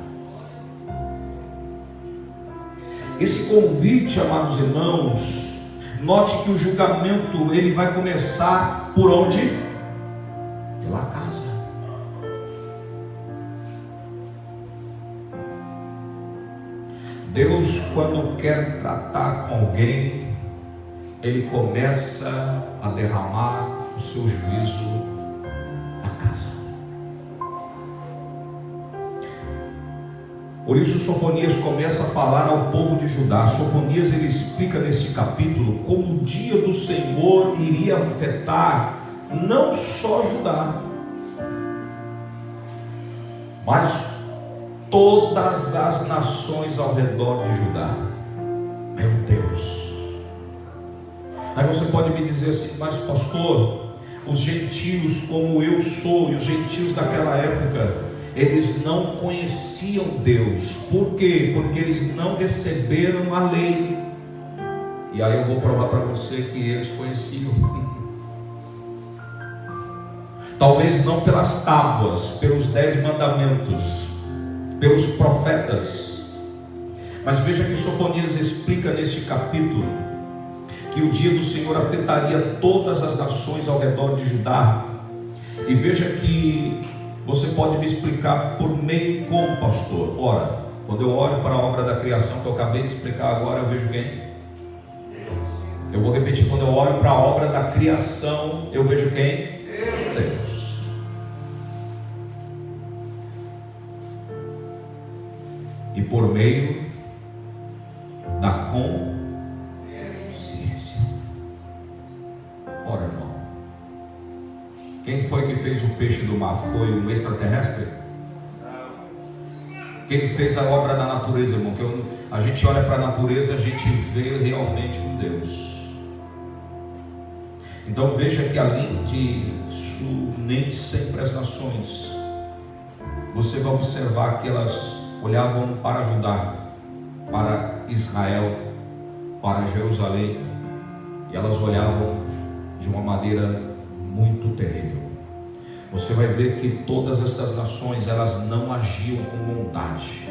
Esse convite, amados irmãos, note que o julgamento ele vai começar por onde? Pela casa. Deus, quando quer tratar com alguém, Ele começa a derramar o seu juízo na casa. Por isso Sofonias começa a falar ao povo de Judá. Sofonias ele explica nesse capítulo como o dia do Senhor iria afetar não só Judá, mas todas as nações ao redor de Judá. Meu Deus! Aí você pode me dizer assim: mas pastor, os gentios como eu sou, e os gentios daquela época, eles não conheciam Deus. Por quê? Porque eles não receberam a lei. E aí eu vou provar para você que eles conheciam. Talvez não pelas tábuas, pelos 10 mandamentos, pelos profetas. Mas veja que Sofonias explica neste capítulo que o dia do Senhor afetaria todas as nações ao redor de Judá. E veja que você pode me explicar por meio como, pastor? Ora, quando eu olho para a obra da criação que eu acabei de explicar agora, eu vejo quem? Eu vou repetir: quando eu olho para a obra da criação, eu vejo quem? Deus. E por meio da consciência. Ora, irmão, quem foi que fez o peixe do mar? Foi um extraterrestre? Quem fez a obra da natureza, irmão? A gente olha para a natureza, a gente vê realmente um Deus. Então veja que além disso, nem sempre as nações, você vai observar que elas olhavam para Judá, para Israel, para Jerusalém, e elas olhavam de uma maneira muito terrível. Você vai ver que todas estas nações, elas não agiam com bondade,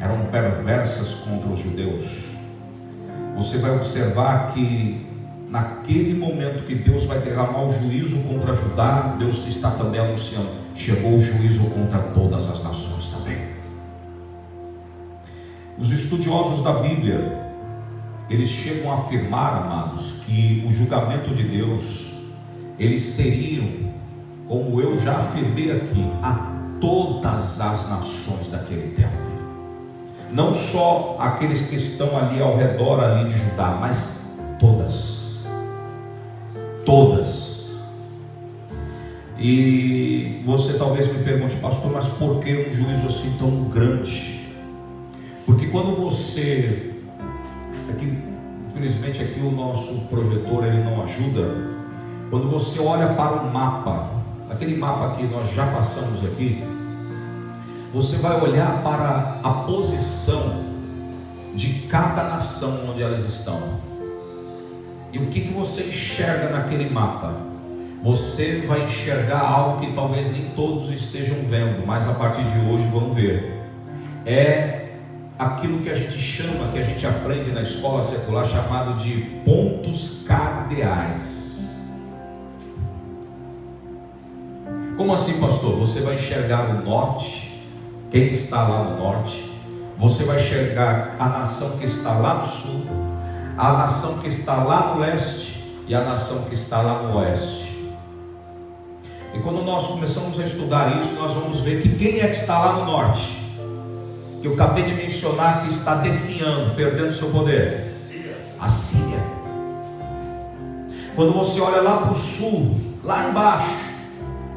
eram perversas contra os judeus. Você vai observar que naquele momento que Deus vai derramar o juízo contra Judá, Deus está também anunciando: chegou o juízo contra todas as nações também. Os estudiosos da Bíblia, eles chegam a afirmar, amados, que o julgamento de Deus, eles seriam, como eu já afirmei aqui, a todas as nações daquele tempo. Não só aqueles que estão ali ao redor ali de Judá, mas todas. Todas. E você talvez me pergunte: pastor, mas por que um juízo assim tão grande? Porque quando você... Aqui, infelizmente aqui o nosso projetor ele não ajuda. Quando você olha para o mapa, aquele mapa que nós já passamos aqui, você vai olhar para a posição de cada nação onde elas estão. E o que você enxerga naquele mapa? Você vai enxergar algo que talvez nem todos estejam vendo, mas a partir de hoje vão ver. É aquilo que a gente chama, que a gente aprende na escola secular, chamado de pontos cardeais. Como assim, pastor? Você vai enxergar o norte, quem está lá no norte. Você vai enxergar a nação que está lá no sul, a nação que está lá no leste e a nação que está lá no oeste. E quando nós começamos a estudar isso, nós vamos ver que quem é que está lá no norte, que eu acabei de mencionar, que está definhando, perdendo seu poder? A Síria. Quando você olha lá para o sul, lá embaixo,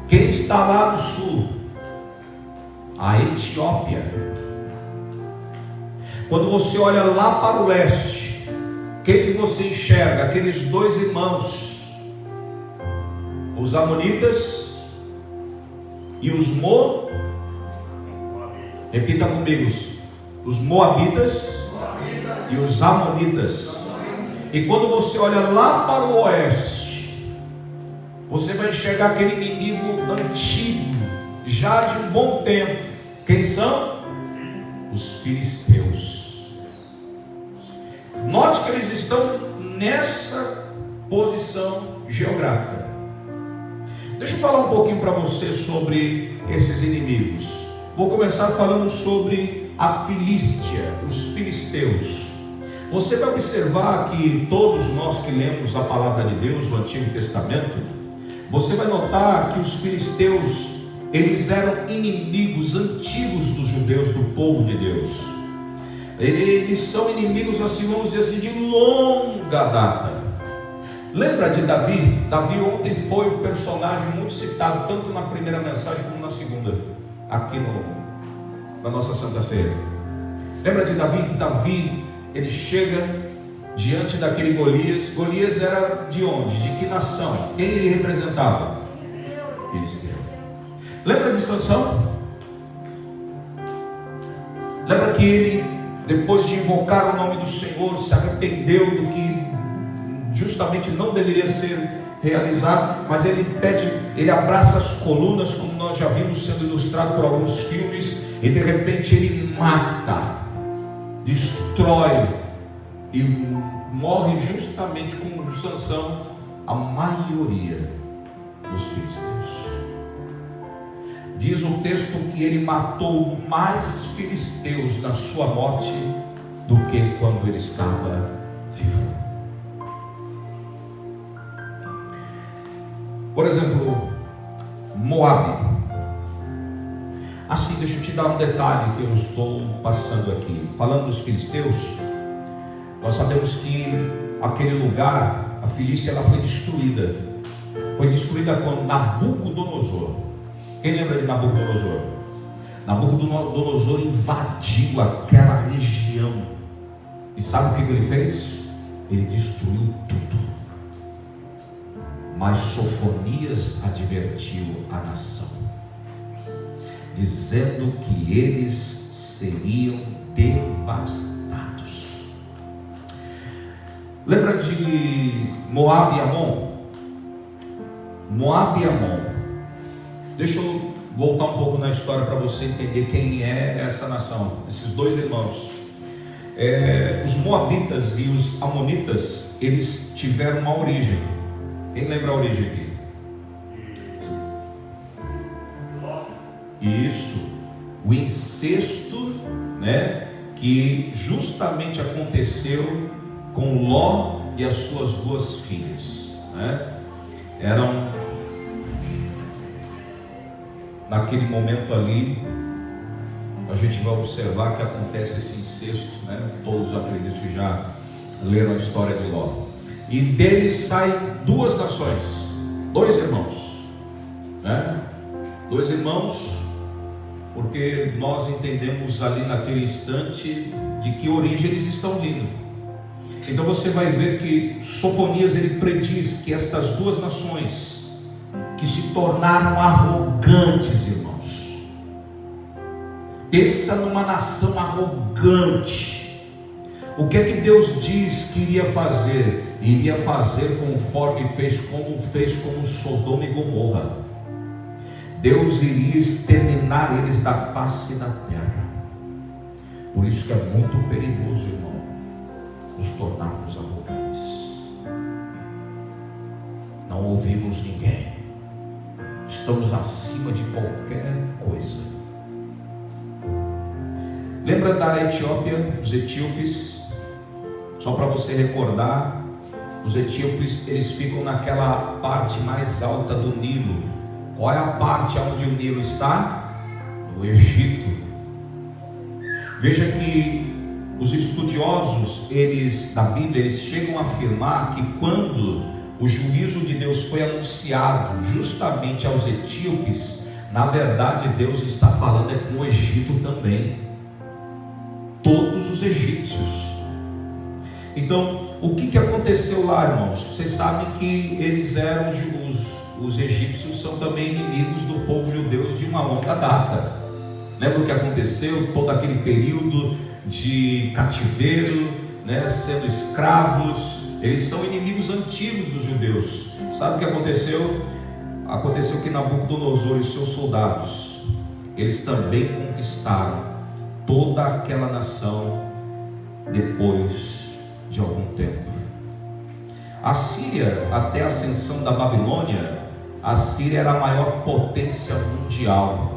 quem está lá no sul? A Etiópia. Quando você olha lá para o leste, quem que você enxerga? Aqueles dois irmãos, os amonitas e os repita comigo: os moabitas e os amonitas. E quando você olha lá para o oeste, você vai enxergar aquele inimigo antigo, já de um bom tempo. Quem são? Os filisteus. Note que eles estão nessa posição geográfica. Deixa eu falar um pouquinho para você sobre esses inimigos. Vou começar falando sobre a Filístia, os filisteus. Você vai observar que todos nós que lemos a palavra de Deus no Antigo Testamento, você vai notar que os filisteus, eles eram inimigos antigos dos judeus, do povo de Deus. Eles são inimigos, assim, vamos dizer assim, de longa data. Lembra de Davi? Davi ontem foi um personagem muito citado, tanto na primeira mensagem como na segunda, aqui na nossa Santa Ceia. Lembra de Davi? Que Davi, ele chega diante daquele Golias. Golias era de onde? De que nação? Quem ele representava? Filisteu. Lembra de Sansão? Lembra que ele, depois de invocar o nome do Senhor, se arrependeu do que justamente não deveria ser realizado, mas ele pede, ele abraça as colunas, como nós já vimos sendo ilustrado por alguns filmes, e de repente ele mata, destrói e morre justamente como Sansão a maioria dos filisteus. Diz o texto que ele matou mais filisteus na sua morte do que quando ele estava vivo. Por exemplo, Moabe. Assim, deixa eu te dar um detalhe que eu estou passando aqui. Falando dos filisteus, nós sabemos que aquele lugar, a Filístia, ela foi destruída. Foi destruída quando Nabucodonosor. Quem lembra de Nabucodonosor? Nabucodonosor invadiu aquela região. E sabe o que ele fez? Ele destruiu tudo. Mas Sofonias advertiu a nação, dizendo que eles seriam devastados. Lembra de Moabe e Amon? Moabe e Amon. Deixa eu voltar um pouco na história para você entender quem é essa nação, esses dois irmãos. os moabitas e os amonitas, eles tiveram uma origem. Quem lembra a origem aqui? Isso, o incesto, né, que justamente aconteceu com Ló e as suas duas filhas, né? Eram, naquele momento ali, a gente vai observar que acontece esse incesto, né? Todos acreditam que já leram a história de Ló. E deles saem duas nações, dois irmãos, né? Dois irmãos, porque nós entendemos ali naquele instante de que origem eles estão vindo. Então você vai ver que Sofonias ele prediz que estas duas nações que se tornaram arrogantes, irmãos. Pensa numa nação arrogante. O que é que Deus diz que iria fazer? Iria fazer conforme fez com Sodoma e Gomorra. Deus iria exterminar eles da face da terra. Por isso que é muito perigoso, irmão, nos tornarmos arrogantes. Não ouvimos ninguém. Estamos acima de qualquer coisa. Lembra da Etiópia, os etíopes? Só para você recordar, os etíopes, eles ficam naquela parte mais alta do Nilo. Qual é a parte onde o Nilo está? No Egito. Veja que os estudiosos, da Bíblia, eles chegam a afirmar que quando o juízo de Deus foi anunciado justamente aos etíopes, na verdade Deus está falando com o Egito também. Todos os egípcios. Então, o que aconteceu lá, irmãos? Vocês sabem que eles eram os egípcios são também inimigos do povo judeu de uma longa data. Lembra o que aconteceu? Todo aquele período de cativeiro, né, sendo escravos. Eles são inimigos antigos dos judeus. Sabe o que aconteceu? Aconteceu que Nabucodonosor e seus soldados, eles também conquistaram toda aquela nação depois de algum tempo. A Síria, até a ascensão da Babilônia, a Síria era a maior potência mundial.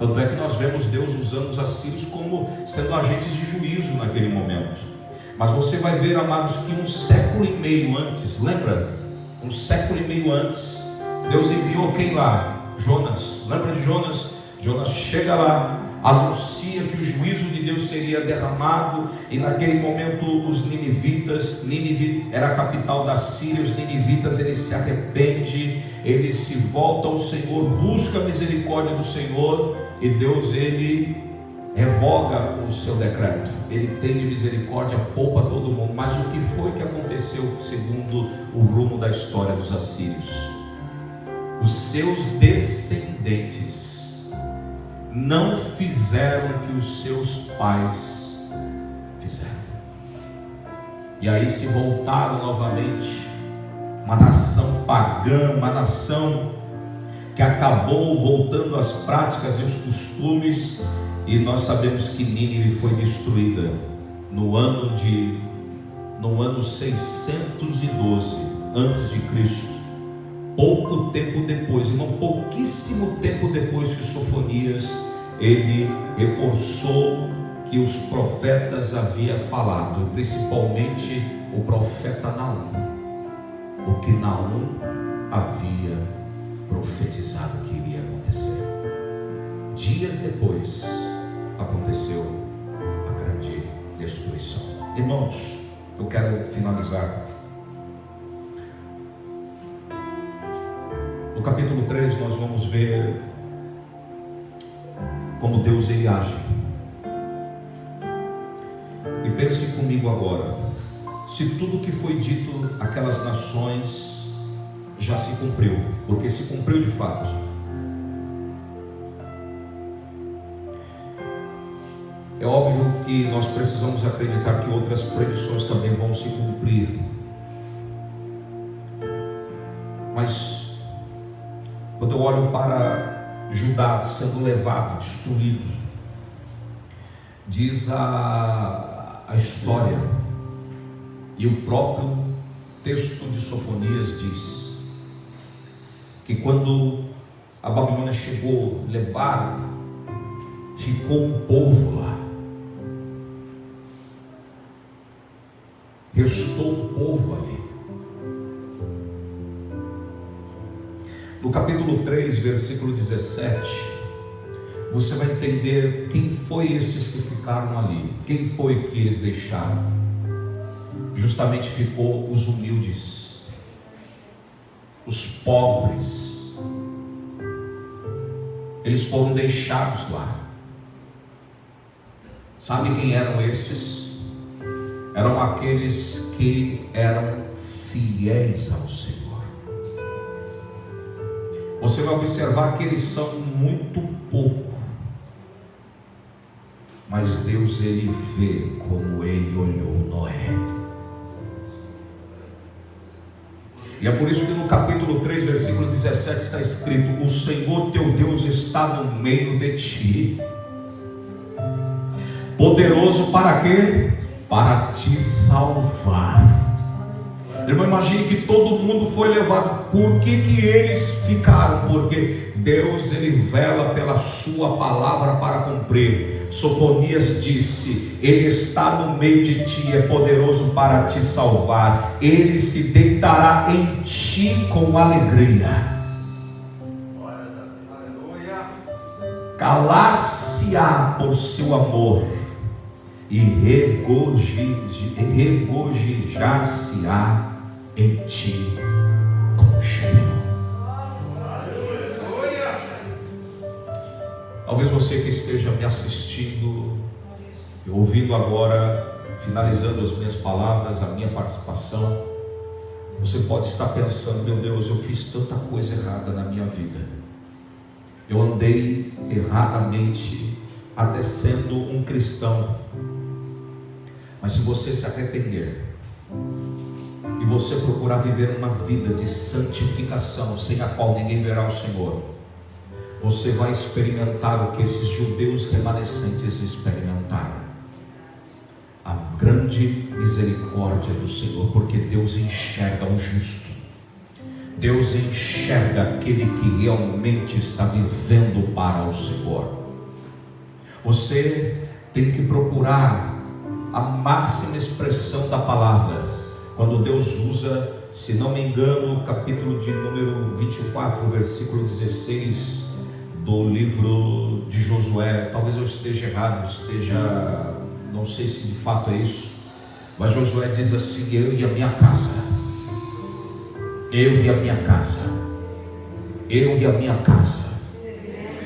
Tanto é que nós vemos Deus usando os assírios como sendo agentes de juízo naquele momento. Mas você vai ver, amados, que 1,5 século antes, lembra? 1,5 século antes, Deus enviou quem lá? Jonas. Lembra de Jonas? Jonas chega lá, anuncia que o juízo de Deus seria derramado, e naquele momento os ninivitas, Nínive era a capital da Síria, os ninivitas, eles se arrependem, eles se voltam ao Senhor, buscam a misericórdia do Senhor, e Deus, ele revoga o seu decreto, ele tem de misericórdia, poupa todo mundo. Mas o que foi que aconteceu segundo o rumo da história dos assírios? Os seus descendentes não fizeram o que os seus pais fizeram, e aí se voltaram novamente, uma nação pagã, uma nação que acabou voltando às práticas e aos costumes. E nós sabemos que Nínive foi destruída no ano 612 antes de Cristo. Pouco tempo depois, irmão, pouquíssimo tempo depois que Sofonias ele reforçou que os profetas haviam falado, principalmente o profeta Naum, o que Naum havia profetizado que iria acontecer. Dias depois aconteceu a grande destruição. Irmãos, eu quero finalizar. No capítulo 3 nós vamos ver como Deus ele age. E pense comigo agora, se tudo que foi dito àquelas nações já se cumpriu, porque se cumpriu de fato. É óbvio que nós precisamos acreditar que outras predições também vão se cumprir. Mas quando eu olho para Judá sendo levado, destruído, diz a a história, e o próprio texto de Sofonias diz que quando a Babilônia chegou, levaram, ficou um povo lá, restou um povo ali. No capítulo 3, versículo 17, você vai entender quem foi estes que ficaram ali, quem foi que eles deixaram. Justamente ficou os humildes, os pobres. Eles foram deixados lá. Sabe quem eram estes? Eram aqueles que eram fiéis ao Senhor. Você vai observar que eles são muito pouco, mas Deus, ele vê como ele olhou Noé. E é por isso que no capítulo 3, versículo 17 está escrito: o Senhor teu Deus está no meio de ti, poderoso para quê? Para te salvar. Irmão, imagine que todo mundo foi levado. Por que eles ficaram? Porque Deus, ele vela pela sua palavra para cumprir. Sofonias disse: ele está no meio de ti, é poderoso para te salvar, ele se deitará em ti com alegria, calar-se-á por seu amor e regozijar-se-á em ti com júbilo. Talvez você que esteja me assistindo, ouvindo agora, finalizando as minhas palavras, a minha participação, você pode estar pensando: meu Deus, eu fiz tanta coisa errada na minha vida, eu andei erradamente, até sendo um cristão. Mas se você se arrepender e você procurar viver uma vida de santificação, sem a qual ninguém verá o Senhor, você vai experimentar o que esses judeus remanescentes experimentaram: a grande misericórdia do Senhor, porque Deus enxerga o justo, Deus enxerga aquele que realmente está vivendo para o Senhor. Você tem que procurar a máxima expressão da palavra. Quando Deus usa, se não me engano, o capítulo de número 24, versículo 16 do livro de Josué, talvez eu esteja errado, não sei se de fato é isso, mas Josué diz assim: eu e a minha casa, eu e a minha casa, eu e a minha casa.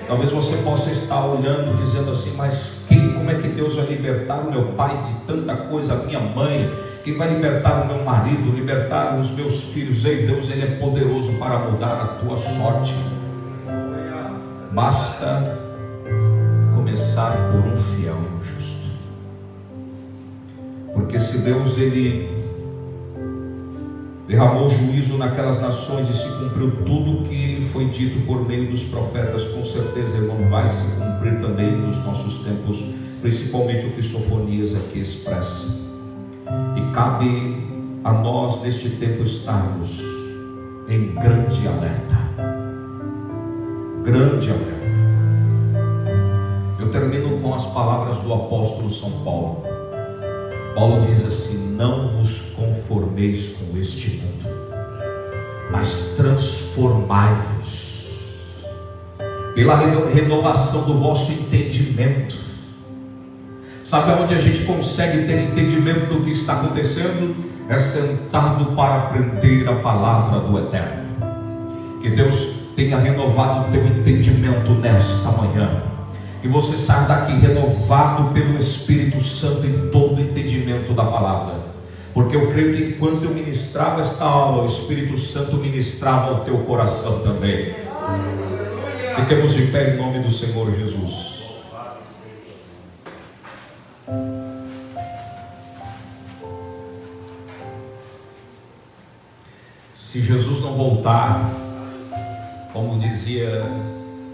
Talvez você possa estar olhando, dizendo assim: mas como é que Deus vai libertar o meu pai de tanta coisa, a minha mãe? Quem vai libertar o meu marido, libertar os meus filhos? Ei, Deus, ele é poderoso para mudar a tua sorte. Basta começar por um fiel e um justo. Porque se Deus, ele derramou juízo naquelas nações e se cumpriu tudo o que foi dito por meio dos profetas, com certeza, irmão, vai se cumprir também nos nossos tempos, principalmente o que Sofonias aqui expressa. E cabe a nós neste tempo estarmos em grande alerta. Grande alerta. Eu termino com as palavras do apóstolo São Paulo. Paulo diz assim: não vos conformeis com este mundo, mas transformai-vos pela renovação do vosso entendimento. Sabe aonde a gente consegue ter entendimento do que está acontecendo? É sentado para aprender a palavra do Eterno. Que Deus tenha renovado o teu entendimento nesta manhã, que você saia daqui renovado pelo Espírito Santo em todo o entendimento da palavra. Porque eu creio que enquanto eu ministrava esta aula, o Espírito Santo ministrava o teu coração também. Fiquemos de pé em nome do Senhor Jesus. Se Jesus não voltar, como dizia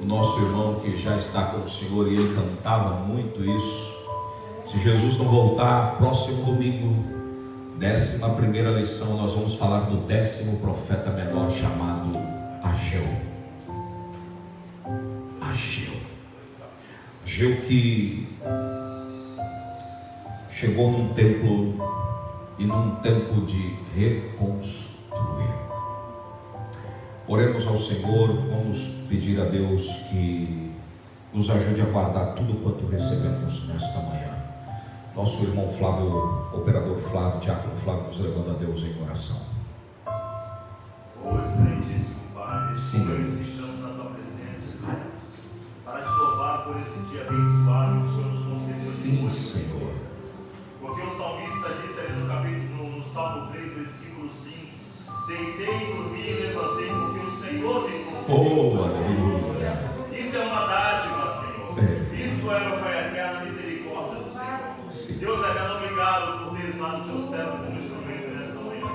o nosso irmão que já está com o Senhor, e ele cantava muito isso: Se Jesus não voltar, próximo domingo, 11ª lição, nós vamos falar do 10º profeta menor, chamado Ageu. Ageu que chegou num templo e num tempo de reconstruir. Oremos ao Senhor, vamos pedir a Deus que nos ajude a guardar tudo quanto recebemos nesta manhã. Nosso irmão Flávio, operador Flávio, diácono Flávio, nos levando a Deus em oração. Excelentíssimo Pai, estamos na tua presença para te louvar por esse dia abençoado que o Senhor nos concedeu. Sim, Senhor. Porque o salmista disse ali no capítulo, no Salmo 3, versículo 5: deitei, dormi e levantei, porque o Senhor me concedeu. Aleluia. Isso é uma dádiva, Senhor. Isso é, meu Pai eterno, a misericórdia do Senhor. Sim. Deus eterno, obrigado por ter usado o teu servo como instrumento nessa manhã,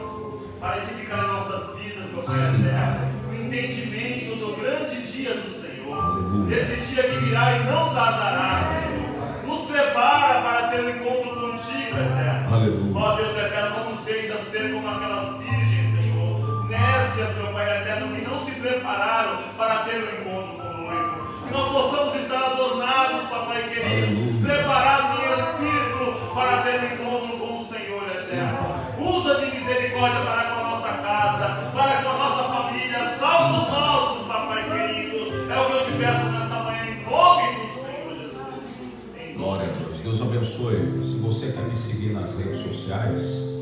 para edificar em nossas vidas, meu Pai eterno, o entendimento do grande dia do Senhor. Aleluia. Esse dia que virá e não tardará, Senhor. Nos prepara para ter um encontro contigo, eterno. Aleluia. Ó Deus eterno, não nos deixa ser como aquelas virgens, Senhor, nécias, meu Pai eterno, que não se prepararam para ter um encontro com o noivo. Que nós possamos estar adornados, Papai querido, preparados em espírito para ter um encontro com o Senhor eterno. Usa de misericórdia para com a nossa casa, para com a nossa família. Salva os nossos, Papai querido. É o que eu te peço nessa manhã, em nome do Senhor Jesus. Glória a Deus. Deus abençoe. Se você quer me seguir nas redes sociais,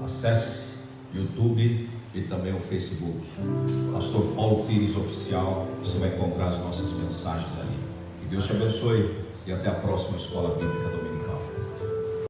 acesse YouTube e também o Facebook. Pastor Paulo Pires Oficial. Você vai encontrar as nossas mensagens ali. Que Deus te abençoe e até a próxima Escola Bíblica do